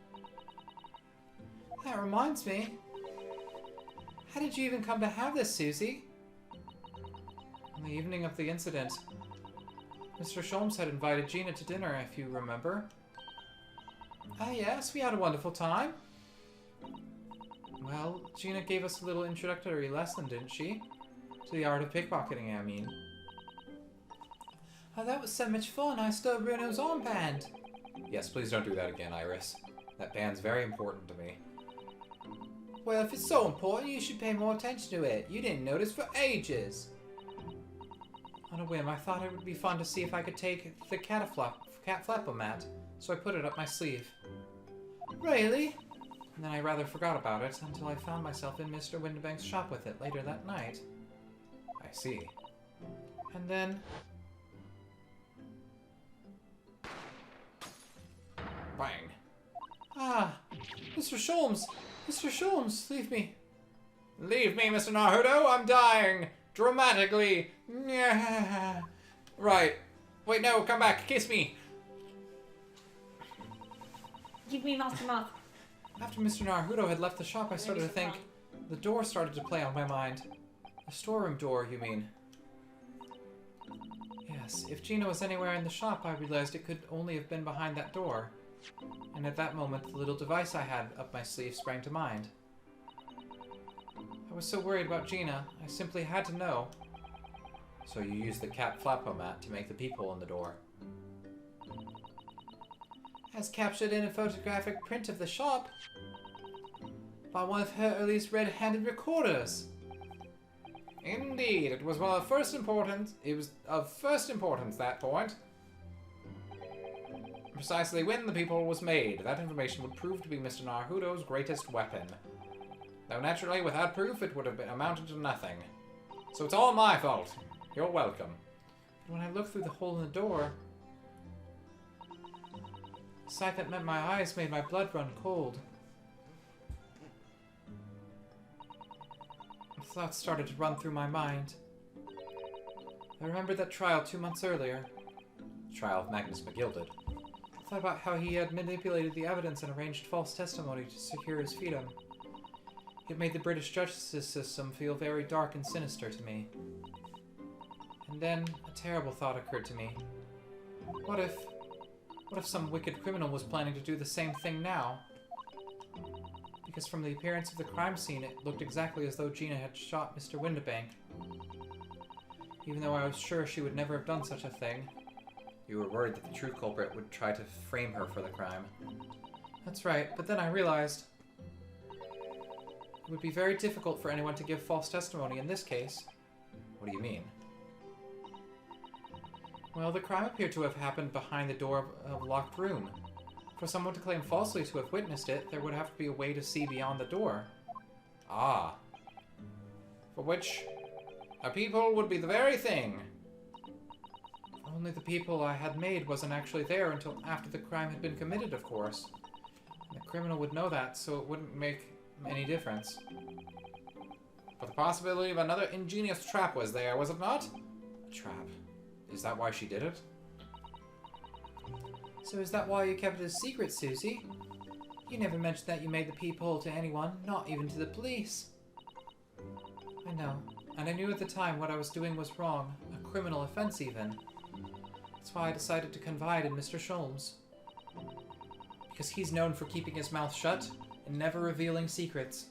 That reminds me. How did you even come to have this, Susie? On the evening of the incident, Mr. Sholmes had invited Gina to dinner, if you remember. Ah, yes, we had a wonderful time. Well, Gina gave us a little introductory lesson, didn't she? To the art of pickpocketing, I mean. Oh, that was so much fun, I stole Bruno's armband. Yes, please don't do that again, Iris. That band's very important to me. Well, if it's so important, you should pay more attention to it. You didn't notice for ages. On a whim, I thought it would be fun to see if I could take the cat flapper mat, so I put it up my sleeve. Really? And then I rather forgot about it until I found myself in Mr. Windibank's shop with it later that night. I see. And then... Bang. Ah! Mr. Sholmes! Mr. Sholmes, leave me. Leave me, Mr. Naruto! I'm dying! Dramatically! Right. Wait, no, come back. Kiss me! Give me mouth to mouth. After Mr. Naruto had left the shop, I started to think. The door started to play on my mind. The storeroom door, you mean? Yes, if Gina was anywhere in the shop, I realized it could only have been behind that door. And at that moment, the little device I had up my sleeve sprang to mind. I was so worried about Gina, I simply had to know. So you used the cat flapper-mat to make the peephole in the door. As captured in a photographic print of the shop by one of her earliest red-handed recorders. Indeed, it was one of first importance. It was of first importance, that point. Precisely when the peephole was made, that information would prove to be Mr. Naruto's greatest weapon. Though naturally, without proof, it would have amounted to nothing. So it's all my fault. You're welcome. But when I looked through the hole in the door, the sight that met my eyes made my blood run cold. Thoughts started to run through my mind. I remembered that trial 2 months earlier. The trial of Magnus McGilded. I thought about how he had manipulated the evidence and arranged false testimony to secure his freedom. It made the British justice system feel very dark and sinister to me. And then a terrible thought occurred to me. What if some wicked criminal was planning to do the same thing now? Because from the appearance of the crime scene, it looked exactly as though Gina had shot Mr. Windibank. Even though I was sure she would never have done such a thing. You were worried that the true culprit would try to frame her for the crime. That's right, but then I realized it would be very difficult for anyone to give false testimony in this case. What do you mean? Well, the crime appeared to have happened behind the door of a locked room. For someone to claim falsely to have witnessed it, there would have to be a way to see beyond the door. Ah. For which a peephole would be the very thing. Only the peephole I had made wasn't actually there until after the crime had been committed, of course. And the criminal would know that, so it wouldn't make any difference. But the possibility of another ingenious trap was there, was it not? A trap. Is that why she did it? So is that why you kept it a secret, Susie? You never mentioned that you made the peephole to anyone, not even to the police. I know, and I knew at the time what I was doing was wrong, a criminal offense even. That's why I decided to confide in Mr. Sholmes. Because he's known for keeping his mouth shut and never revealing secrets.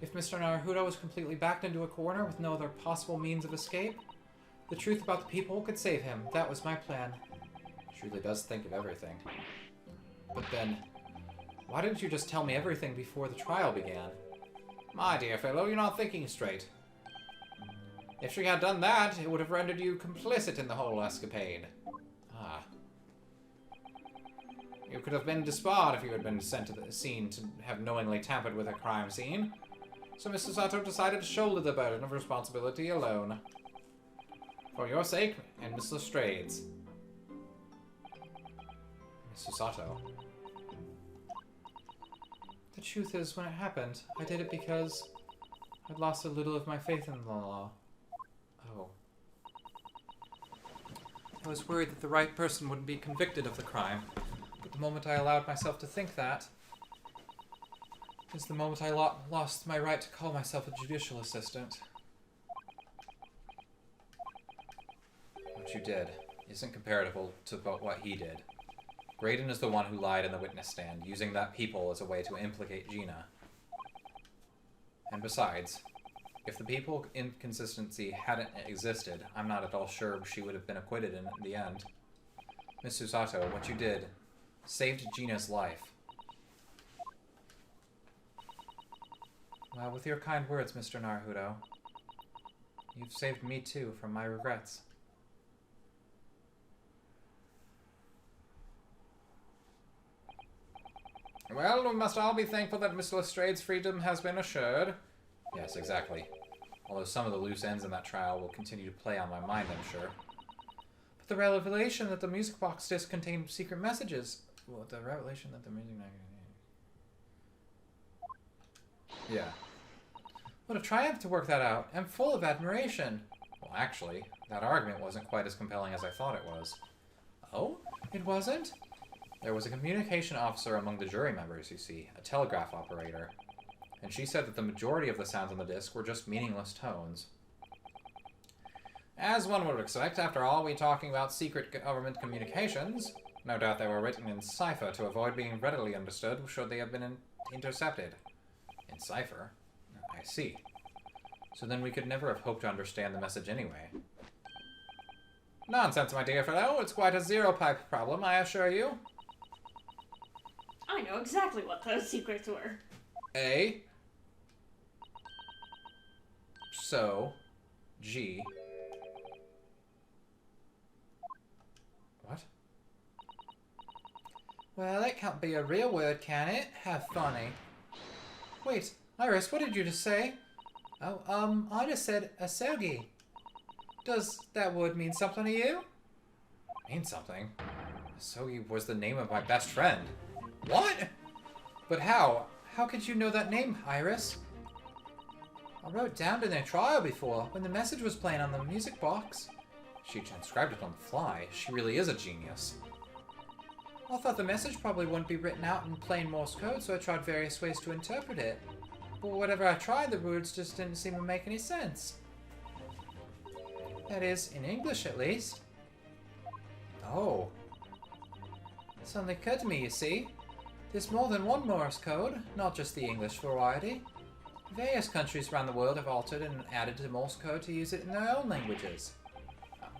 If Mr. Naruto was completely backed into a corner with no other possible means of escape, the truth about the peephole could save him. That was my plan. Truly does think of everything. But then, why didn't you just tell me everything before the trial began? My dear fellow, you're not thinking straight. If she had done that, it would have rendered you complicit in the whole escapade. Ah. You could have been disbarred if you had been sent to the scene to have knowingly tampered with a crime scene. So Mr. Sato decided to shoulder the burden of responsibility alone. For your sake, and Miss Lestrade's. Mr. Sato. The truth is, when it happened, I did it because I'd lost a little of my faith in the law. Oh. I was worried that the right person wouldn't be convicted of the crime. But the moment I allowed myself to think that, is the moment I lost my right to call myself a judicial assistant. What you did isn't comparable to what he did. Graydon is the one who lied in the witness stand, using that peephole as a way to implicate Gina. And besides, if the peephole inconsistency hadn't existed, I'm not at all sure she would have been acquitted in the end. Miss Susato, what you did saved Gina's life. Well, with your kind words, Mr. Naruto, you've saved me too from my regrets. Well, we must all be thankful that Miss Lestrade's freedom has been assured. Yes, exactly. Although some of the loose ends in that trial will continue to play on my mind, I'm sure. But the revelation that the music box disc contained secret messages... Well, the revelation that the music... Yeah. What a triumph to work that out. I'm full of admiration. Well, actually, that argument wasn't quite as compelling as I thought it was. Oh? It wasn't? There was a communication officer among the jury members, you see, a telegraph operator. And she said that the majority of the sounds on the disc were just meaningless tones. As one would expect, after all, we're talking about secret government communications. No doubt they were written in cipher to avoid being readily understood should they have been intercepted. In cipher? I see. So then we could never have hoped to understand the message anyway. Nonsense, my dear fellow. It's quite a zero-pipe problem, I assure you. I know exactly what those secrets were. A. So. G. What? Well, that can't be a real word, can it? How funny. Wait, Iris, what did you just say? Oh, I just said asogi. Does that word mean something to you? Mean something? Asogi was the name of my best friend. What? But how? How could you know that name, Iris? I wrote down in their trial before, when the message was playing on the music box. She transcribed it on the fly. She really is a genius. I thought the message probably wouldn't be written out in plain Morse code, so I tried various ways to interpret it. But whatever I tried, the words just didn't seem to make any sense. That is, in English at least. Oh. It suddenly occurred to me, you see. There's more than one Morse code, not just the English variety. Various countries around the world have altered and added to Morse code to use it in their own languages.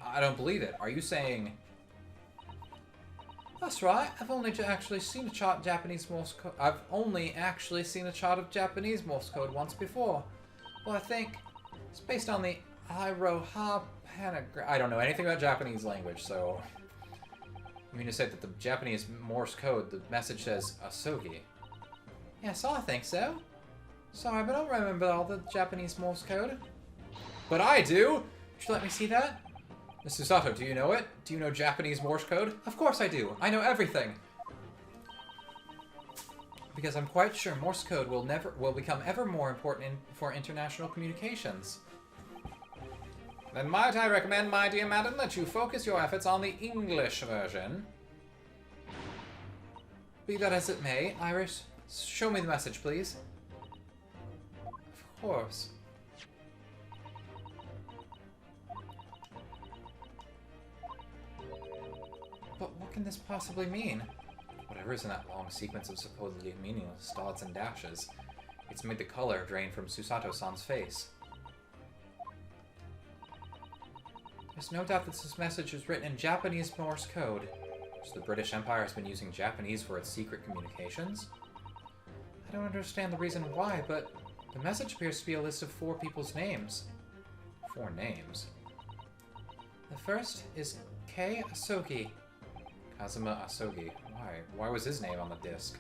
I don't believe it. Are you saying... That's right. I've only actually seen a chart of Japanese Morse code. I've only actually seen a chart of Japanese Morse code once before. Well, I think it's based on the Iroha panagram. I don't know anything about Japanese language, so... You mean to say that the Japanese Morse code, the message says asogi? Yes, I think so. Sorry, but I don't remember all the Japanese Morse code. But I do! Would you let me see that? Mr. Sato, do you know it? Do you know Japanese Morse code? Of course I do. I know everything. Because I'm quite sure Morse code will become ever more important for international communications. Then might I recommend, my dear madam, that you focus your efforts on the English version. be that as it may, Iris, show me the message, please. Of course. But what can this possibly mean? Whatever is in that long sequence of supposedly meaningless dots and dashes, it's made the color drain from Susato-san's face. There's no doubt that this message is written in Japanese Morse code. So the British Empire has been using Japanese for its secret communications? I don't understand the reason why, but the message appears to be a list of 4 people's names. 4 names. The first is Kei Asogi. Kazuma Asogi. Why? Why was his name on the disc?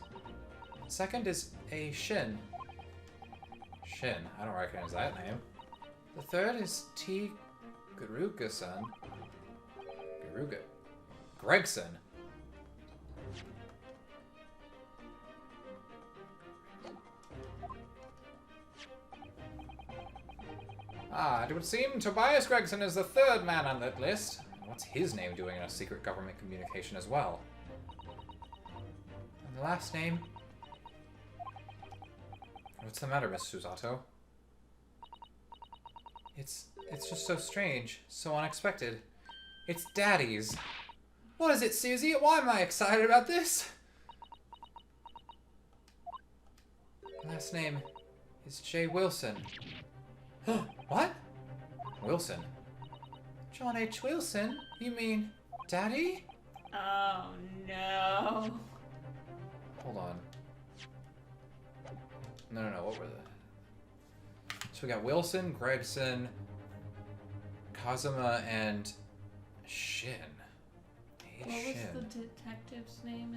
The second is a Shin. Shin? I don't recognize that name. The third is T. Garuga-san. Garuga. Gregson. Ah, it would seem Tobias Gregson is the 3rd man on that list. What's his name doing in a secret government communication as well? And the last name? What's the matter, Miss Susato? It's just so strange, so unexpected. It's Daddy's. What is it, Susie? Why am I excited about this? Last name is J. Wilson. What? Wilson. John H. Wilson? You mean Daddy? Oh no. Hold on. No, what were the... So we got Wilson, Gregson, Kazuma, and Shin. What was the detective's name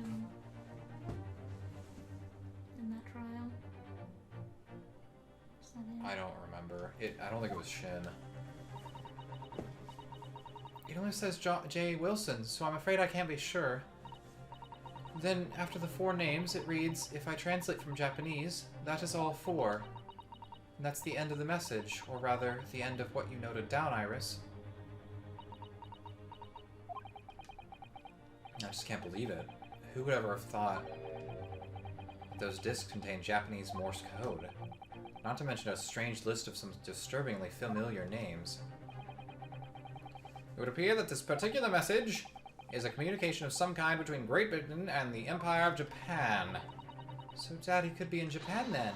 in that trial? Was that it? I don't remember. I don't think it was Shin. It only says J. Wilson, so I'm afraid I can't be sure. Then, after the 4 names, it reads, if I translate from Japanese, that is all 4. And that's the end of the message, or rather, the end of what you noted down, Iris. I just can't believe it. Who would ever have thought that those discs contain Japanese Morse code? Not to mention a strange list of some disturbingly familiar names. It would appear that this particular message is a communication of some kind between Great Britain and the Empire of Japan. So Daddy could be in Japan then.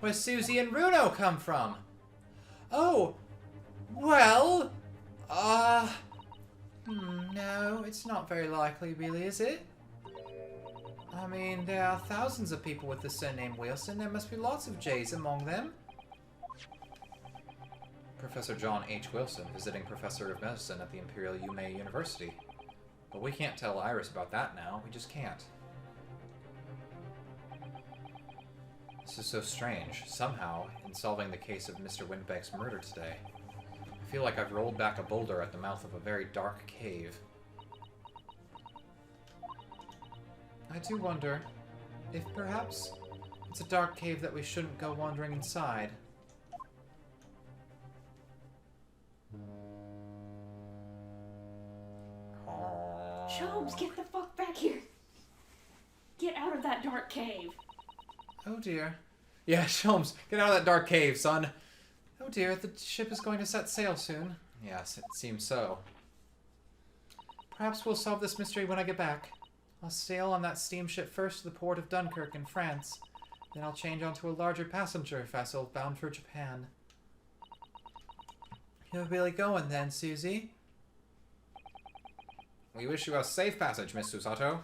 Where Susie and Runo come from? Oh, well, no, it's not very likely, really, is it? I mean, there are thousands of people with the surname Wilson. There must be lots of J's among them. Professor John H. Wilson, visiting professor of medicine at the Imperial Yume University. But we can't tell Iris about that now. We just can't. This is so strange. Somehow, in solving the case of Mr. Windbank's murder today, I feel like I've rolled back a boulder at the mouth of a very dark cave. I do wonder if perhaps it's a dark cave that we shouldn't go wandering inside. Chobes, get the fuck back here! Get out of that dark cave! Oh dear. Yeah, Sholmes, get out of that dark cave, son. Oh dear, the ship is going to set sail soon. Yes, it seems so. Perhaps we'll solve this mystery when I get back. I'll sail on that steamship first to the port of Dunkirk in France. Then I'll change onto a larger passenger vessel bound for Japan. You're really going then, Susie? We wish you a safe passage, Miss Susato.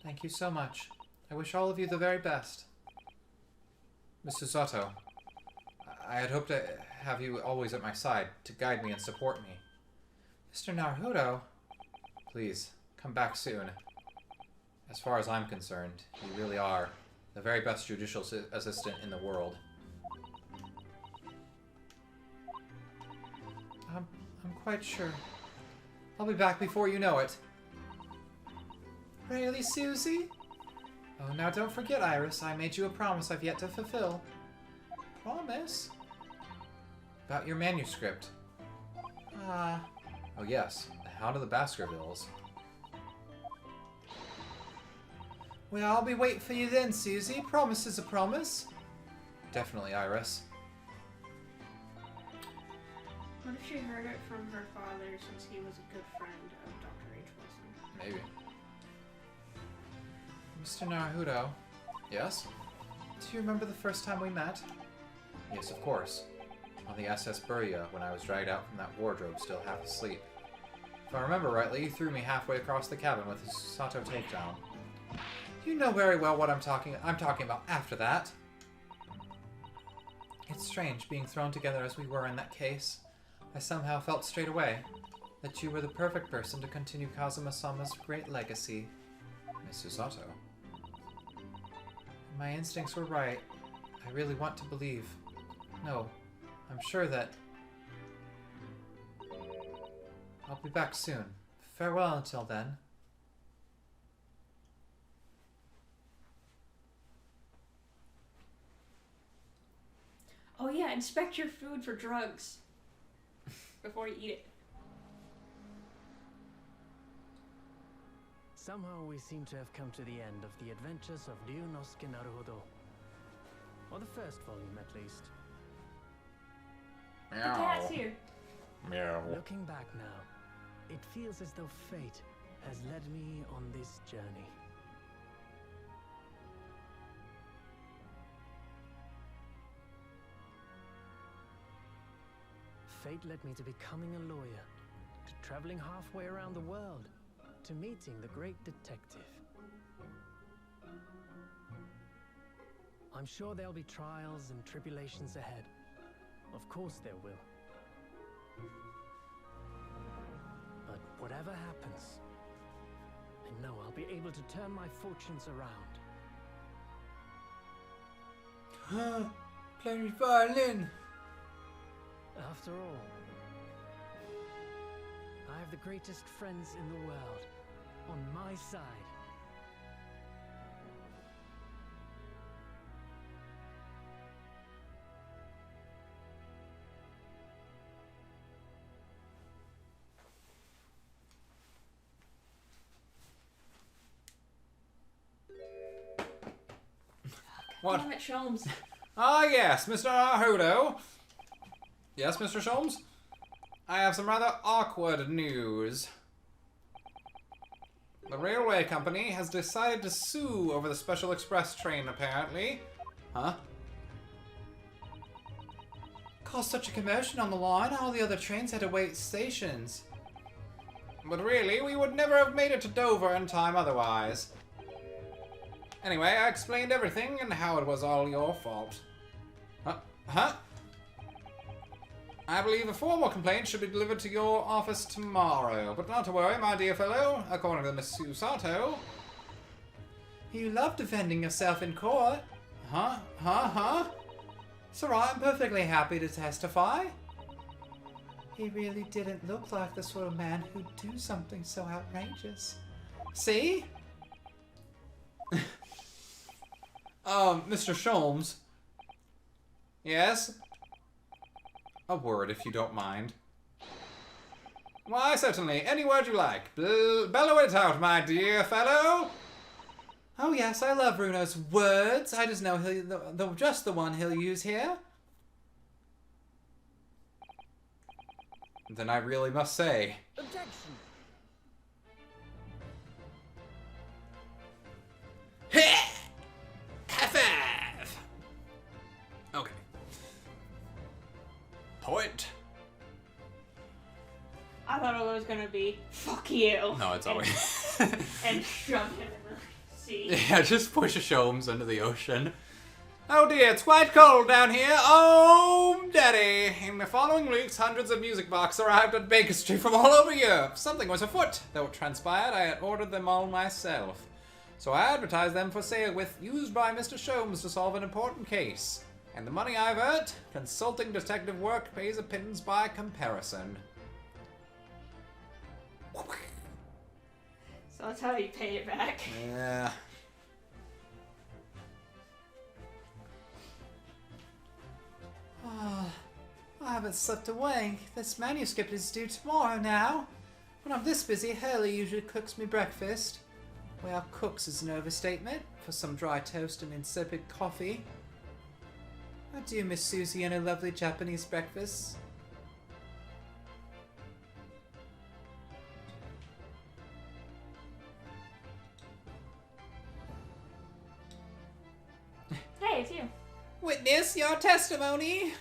Thank you so much. I wish all of you the very best. Miss Susato, I had hoped to have you always at my side, to guide me and support me. Mr. Naruto, please, come back soon. As far as I'm concerned, you really are the very best judicial assistant in the world. I'm quite sure. I'll be back before you know it. Really, Susie? Oh, now don't forget, Iris. I made you a promise I've yet to fulfill. Promise? About your manuscript. Oh yes, The Hound of the Baskervilles. Well, I'll be waiting for you then, Susie. Promise is a promise. Definitely, Iris. What if she heard it from her father since he was a good friend of Dr. H. Wilson? Maybe. Mr. Naruto. Yes? Do you remember the first time we met? Yes, of course. On the SS Burya, when I was dragged out from that wardrobe still half asleep. If I remember rightly, you threw me halfway across the cabin with his Sato takedown. You know very well what I'm talking about after that. It's strange being thrown together as we were in that case. I somehow felt straight away that you were the perfect person to continue Kazuma-sama's great legacy. Mr. Sato. My instincts were right. I really want to believe. No, I'm sure that... I'll be back soon. Farewell until then. Oh yeah, inspect your food for drugs before you eat it. Somehow we seem to have come to the end of the adventures of Ryunosuke Naruhodo. Or the first volume, at least. The cat's here. Meow. Looking back now, it feels as though fate has led me on this journey. Fate led me to becoming a lawyer, to traveling halfway around the world, to meeting the great detective. I'm sure there'll be trials and tribulations ahead. Of course there will. But whatever happens, I know I'll be able to turn my fortunes around. Playing violin. After all, I have the greatest friends in the world on my side. What? Damn it, Sholmes. Ah, yes, Mr. Naruto. Yes, Mr. Sholmes? I have some rather awkward news. The railway company has decided to sue over the special express train, apparently. Huh? Caused such a commotion on the line, all the other trains had to wait at stations. But really, we would never have made it to Dover in time otherwise. Anyway, I explained everything and how it was all your fault. Huh? I believe a formal complaint should be delivered to your office tomorrow. But not to worry, my dear fellow. According to Miss Sato... You love defending yourself in court. Huh? It's alright, I'm perfectly happy to testify. He really didn't look like the sort of man who'd do something so outrageous. See? Mr. Sholmes. Yes? A word, if you don't mind. Why, certainly. Any word you like. Bellow it out, my dear fellow. Oh yes, I love Bruno's words. I just know just the one he'll use here. Then I really must say. Objection! F. Okay. Point. I thought it was gonna be fuck you. No, it's always. And shove him in the sea. Yeah, just push a Sholmes into the ocean. Oh dear, it's quite cold down here. Oh, Daddy. In the following weeks, hundreds of music boxes arrived at Baker Street from all over Europe. Something was afoot. Though it transpired, I had ordered them all myself. So I advertised them for sale with used by Mr. Sholmes to solve an important case. And the money I've earned, consulting detective work pays a pittance by comparison. So that's how you pay it back. Yeah. I haven't slept a wink. This manuscript is due tomorrow now. When I'm this busy, Hurley usually cooks me breakfast. Well, cooks is an overstatement for some dry toast and insipid coffee. I do miss Susie and her lovely Japanese breakfast. Hey, it's you. Witness, your testimony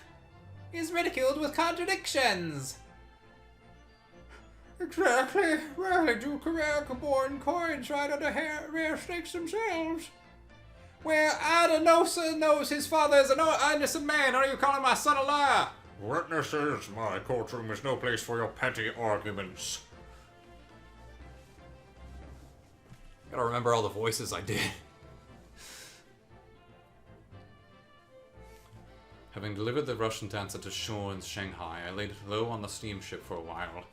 is ridiculed with contradictions. Exactly. Rarely do career-born coins ride on the rare stakes themselves. Well, Adenosa knows his father is an innocent man. Are you calling my son a liar? Witnesses, my courtroom is no place for your petty arguments. Gotta remember all the voices I did. Having delivered the Russian dancer to shore in Shanghai, I laid it low on the steamship for a while.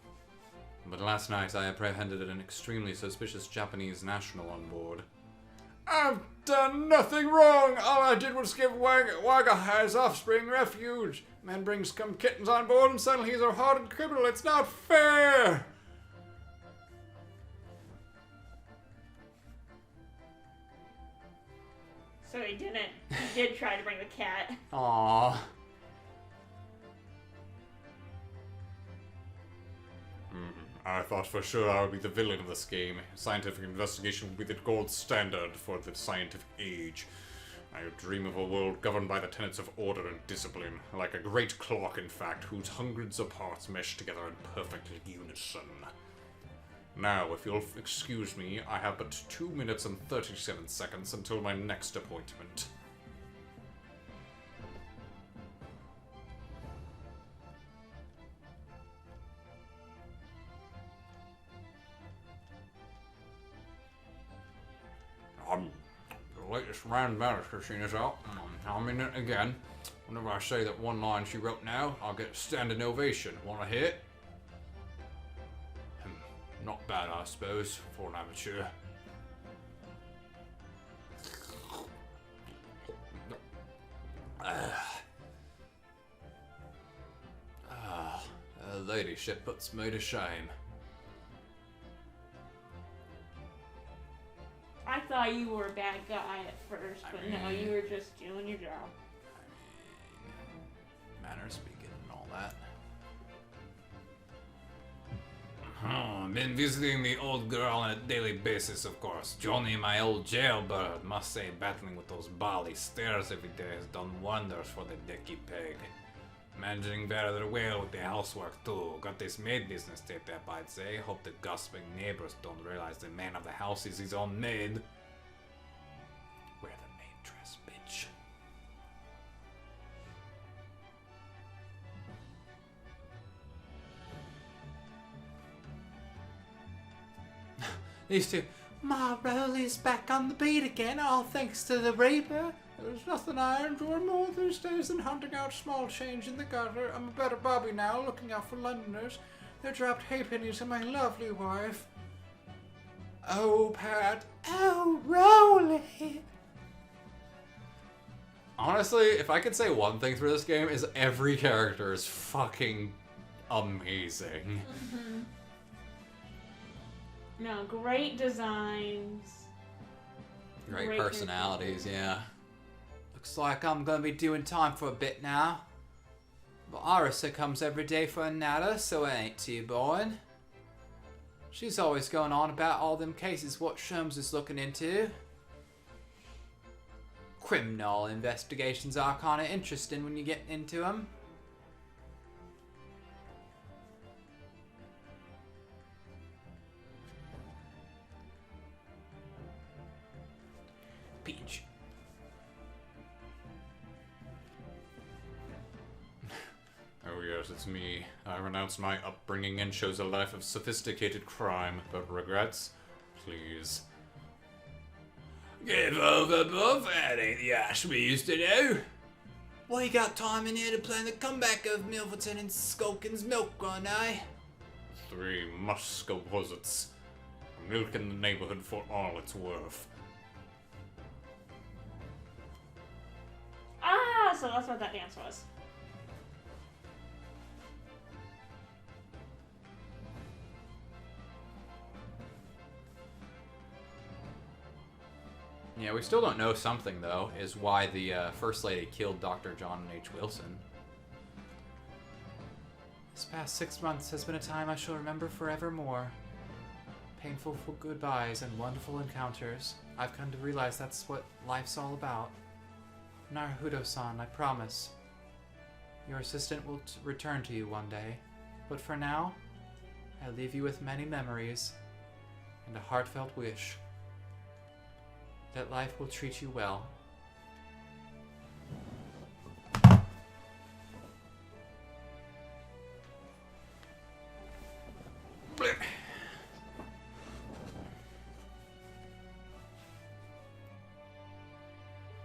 But last night I apprehended an extremely suspicious Japanese national on board. I've done nothing wrong. All I did was give Wagga his offspring refuge. Man brings some kittens on board and suddenly he's a hardened criminal. It's not fair. So he didn't. He did try to bring the cat. Aww. I thought for sure I would be the villain of this game. Scientific investigation would be the gold standard for the scientific age. I dream of a world governed by the tenets of order and discipline, like a great clock, in fact, whose hundreds of parts mesh together in perfect unison. Now, if you'll excuse me, I have but 2 minutes and 37 seconds until my next appointment. The latest Rand Bannister scene is out. I'm in it again. Whenever I say that one line she wrote now, I'll get a standing ovation. Wanna hear it? Not bad, I suppose, for an amateur. Her ladyship puts me to shame. I thought you were a bad guy at first, but no, you were just doing your job. Manner speaking and all that. Been visiting the old girl on a daily basis, of course. Johnny, my old jailbird, must say battling with those bally stares every day has done wonders for the dicky pig. Managing very well with the housework too. Got this maid business taped up, I'd say. Hope the gossiping neighbors don't realize the man of the house is his own maid. Wear the maid dress, bitch. These two. My Rowley's back on the beat again, all thanks to the Reaper. There's nothing I enjoy more these days than hunting out small change in the gutter. I'm a better Bobby now, looking out for Londoners. They dropped halfpennies on my lovely wife. Oh, Pat. Oh, Rowley. Honestly, if I could say one thing through this game, is every character is fucking amazing. Mm-hmm. No, great designs. Great personalities, yeah. Looks like I'm gonna be doing time for a bit now. But Arisa comes every day for a natter, so it ain't too boring. She's always going on about all them cases what Sherms is looking into. Criminal investigations are kinda interesting when you get into them. Peach. Oh yes, it's me. I renounce my upbringing and chose a life of sophisticated crime, but regrets? Please. Give over, buff. That ain't the ash we used to know. Well, you got time in here to plan the comeback of Milverton and Skulkin's milk run, eh? 3 muscoposits. Milk in the neighborhood for all it's worth. Ah, so that's what that dance was. Yeah, we still don't know something, though, is why the First Lady killed Dr. John H. Wilson. This past 6 months has been a time I shall remember forevermore. Painful goodbyes and wonderful encounters. I've come to realize that's what life's all about. Naruhodo-san, I promise. Your assistant will return to you one day. But for now, I leave you with many memories and a heartfelt wish that life will treat you well.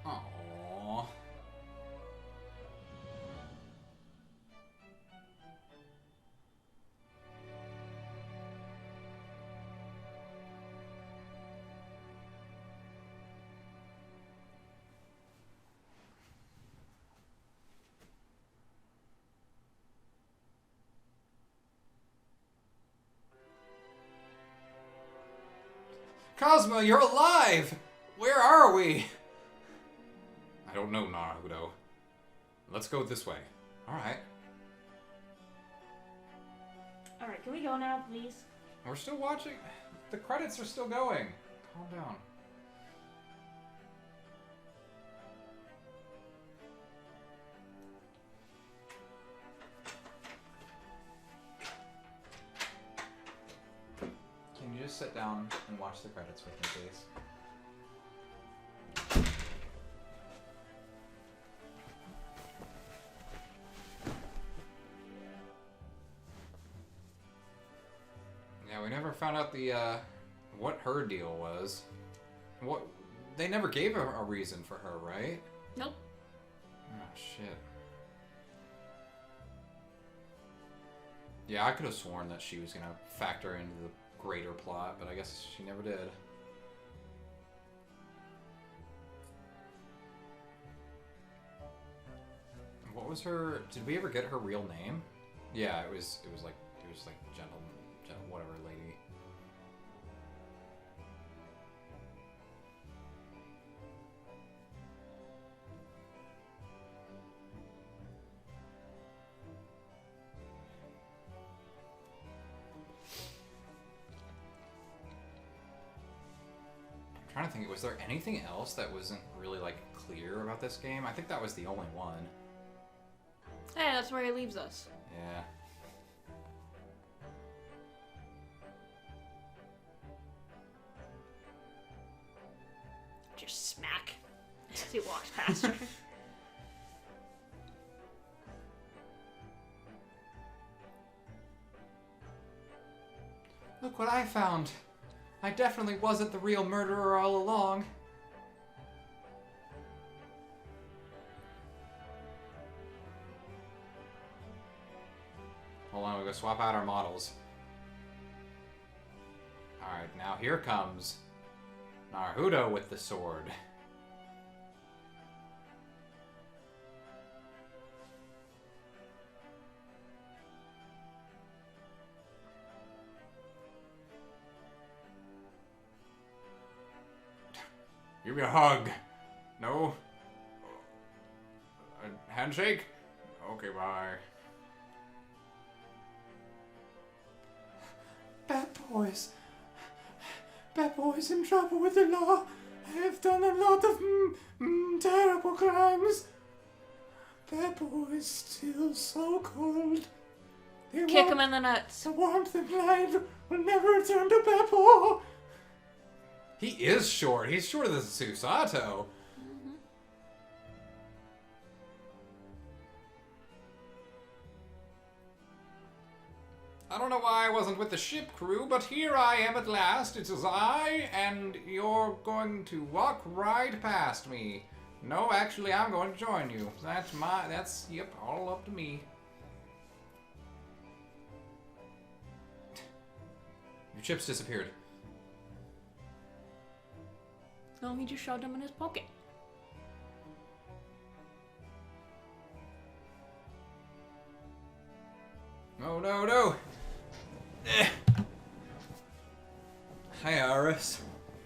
Aww. Cosmo, you're alive! Where are we? I don't know, Naruto. Let's go this way. Alright. Alright, can we go now, please? We're still watching. The credits are still going. Calm down. Can you just sit down and watch the credits with me, please? Yeah, we never found out the, what her deal was. What, they never gave a reason for her, right? Nope. Oh, shit. Yeah, I could have sworn that she was gonna factor into the greater plot, but I guess she never did. What was her, did we ever get her real name? Yeah, it was like gentle, whatever lady. I'm trying to think, was there anything else that wasn't really like clear about this game? I think that was the only one. Hey, that's where he leaves us. Yeah. Just smack as he walks past her. Look what I found. I definitely wasn't the real murderer all along. Hold on, we gotta swap out our models. Alright, now here comes Naruto with the sword. Give me a hug. No? A handshake? Okay, bye. Bad boys. Bad boys in trouble with the law. I have done a lot of terrible crimes. Bad boys still so cold. Kick him in the nuts. The warmth and light will never return to Beppo. He is short. He's shorter than Susato. I don't know why I wasn't with the ship crew, but here I am at last. It is I, and you're going to walk right past me. No, actually, I'm going to join you. Yep, all up to me. Your chips disappeared. No, he just shoved them in his pocket. No, no, no! Hi, Aris.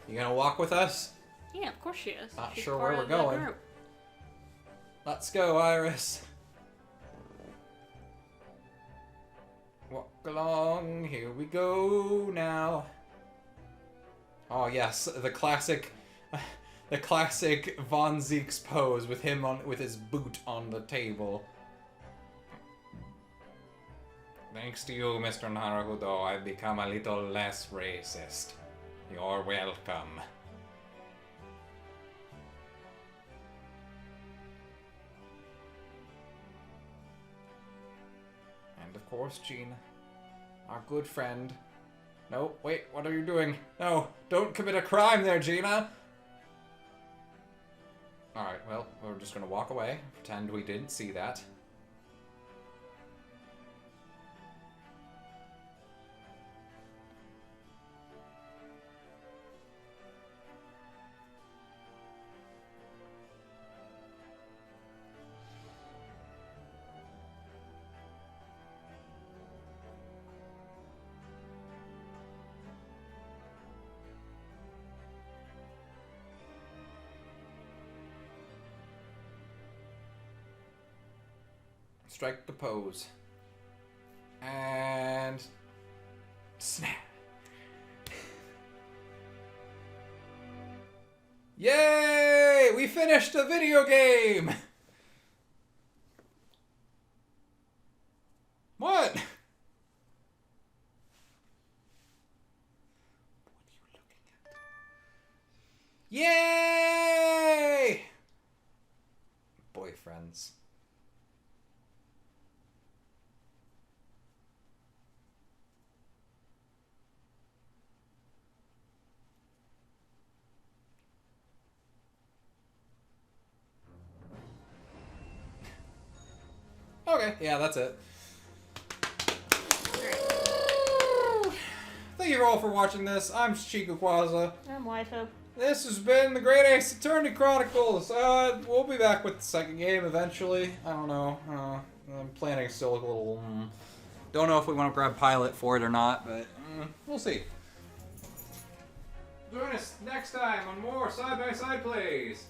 You gonna walk with us? Yeah, of course she is. Not She's sure part where of we're the going. group. Let's go, Iris. Walk along, here we go now. Oh yes, the classic Von Zeke's pose with him with his boot on the table. Thanks to you, Mr. Naruhodo, I've become a little less racist. You're welcome. And of course, Gina, our good friend. No, wait, what are you doing? No, don't commit a crime there, Gina! Alright, well, we're just gonna walk away, pretend we didn't see that. Strike the pose. And... snap. Yay! We finished the video game! What? Yay! Boyfriends. Okay, yeah, that's it. Thank you all for watching this. I'm Shikuquaza. I'm waifu. This has been the Great Ace Attorney Chronicles. We'll be back with the second game eventually. I don't know. I'm planning still a little... don't know if we want to grab Pilot for it or not, but we'll see. Join us next time on more side-by-side plays.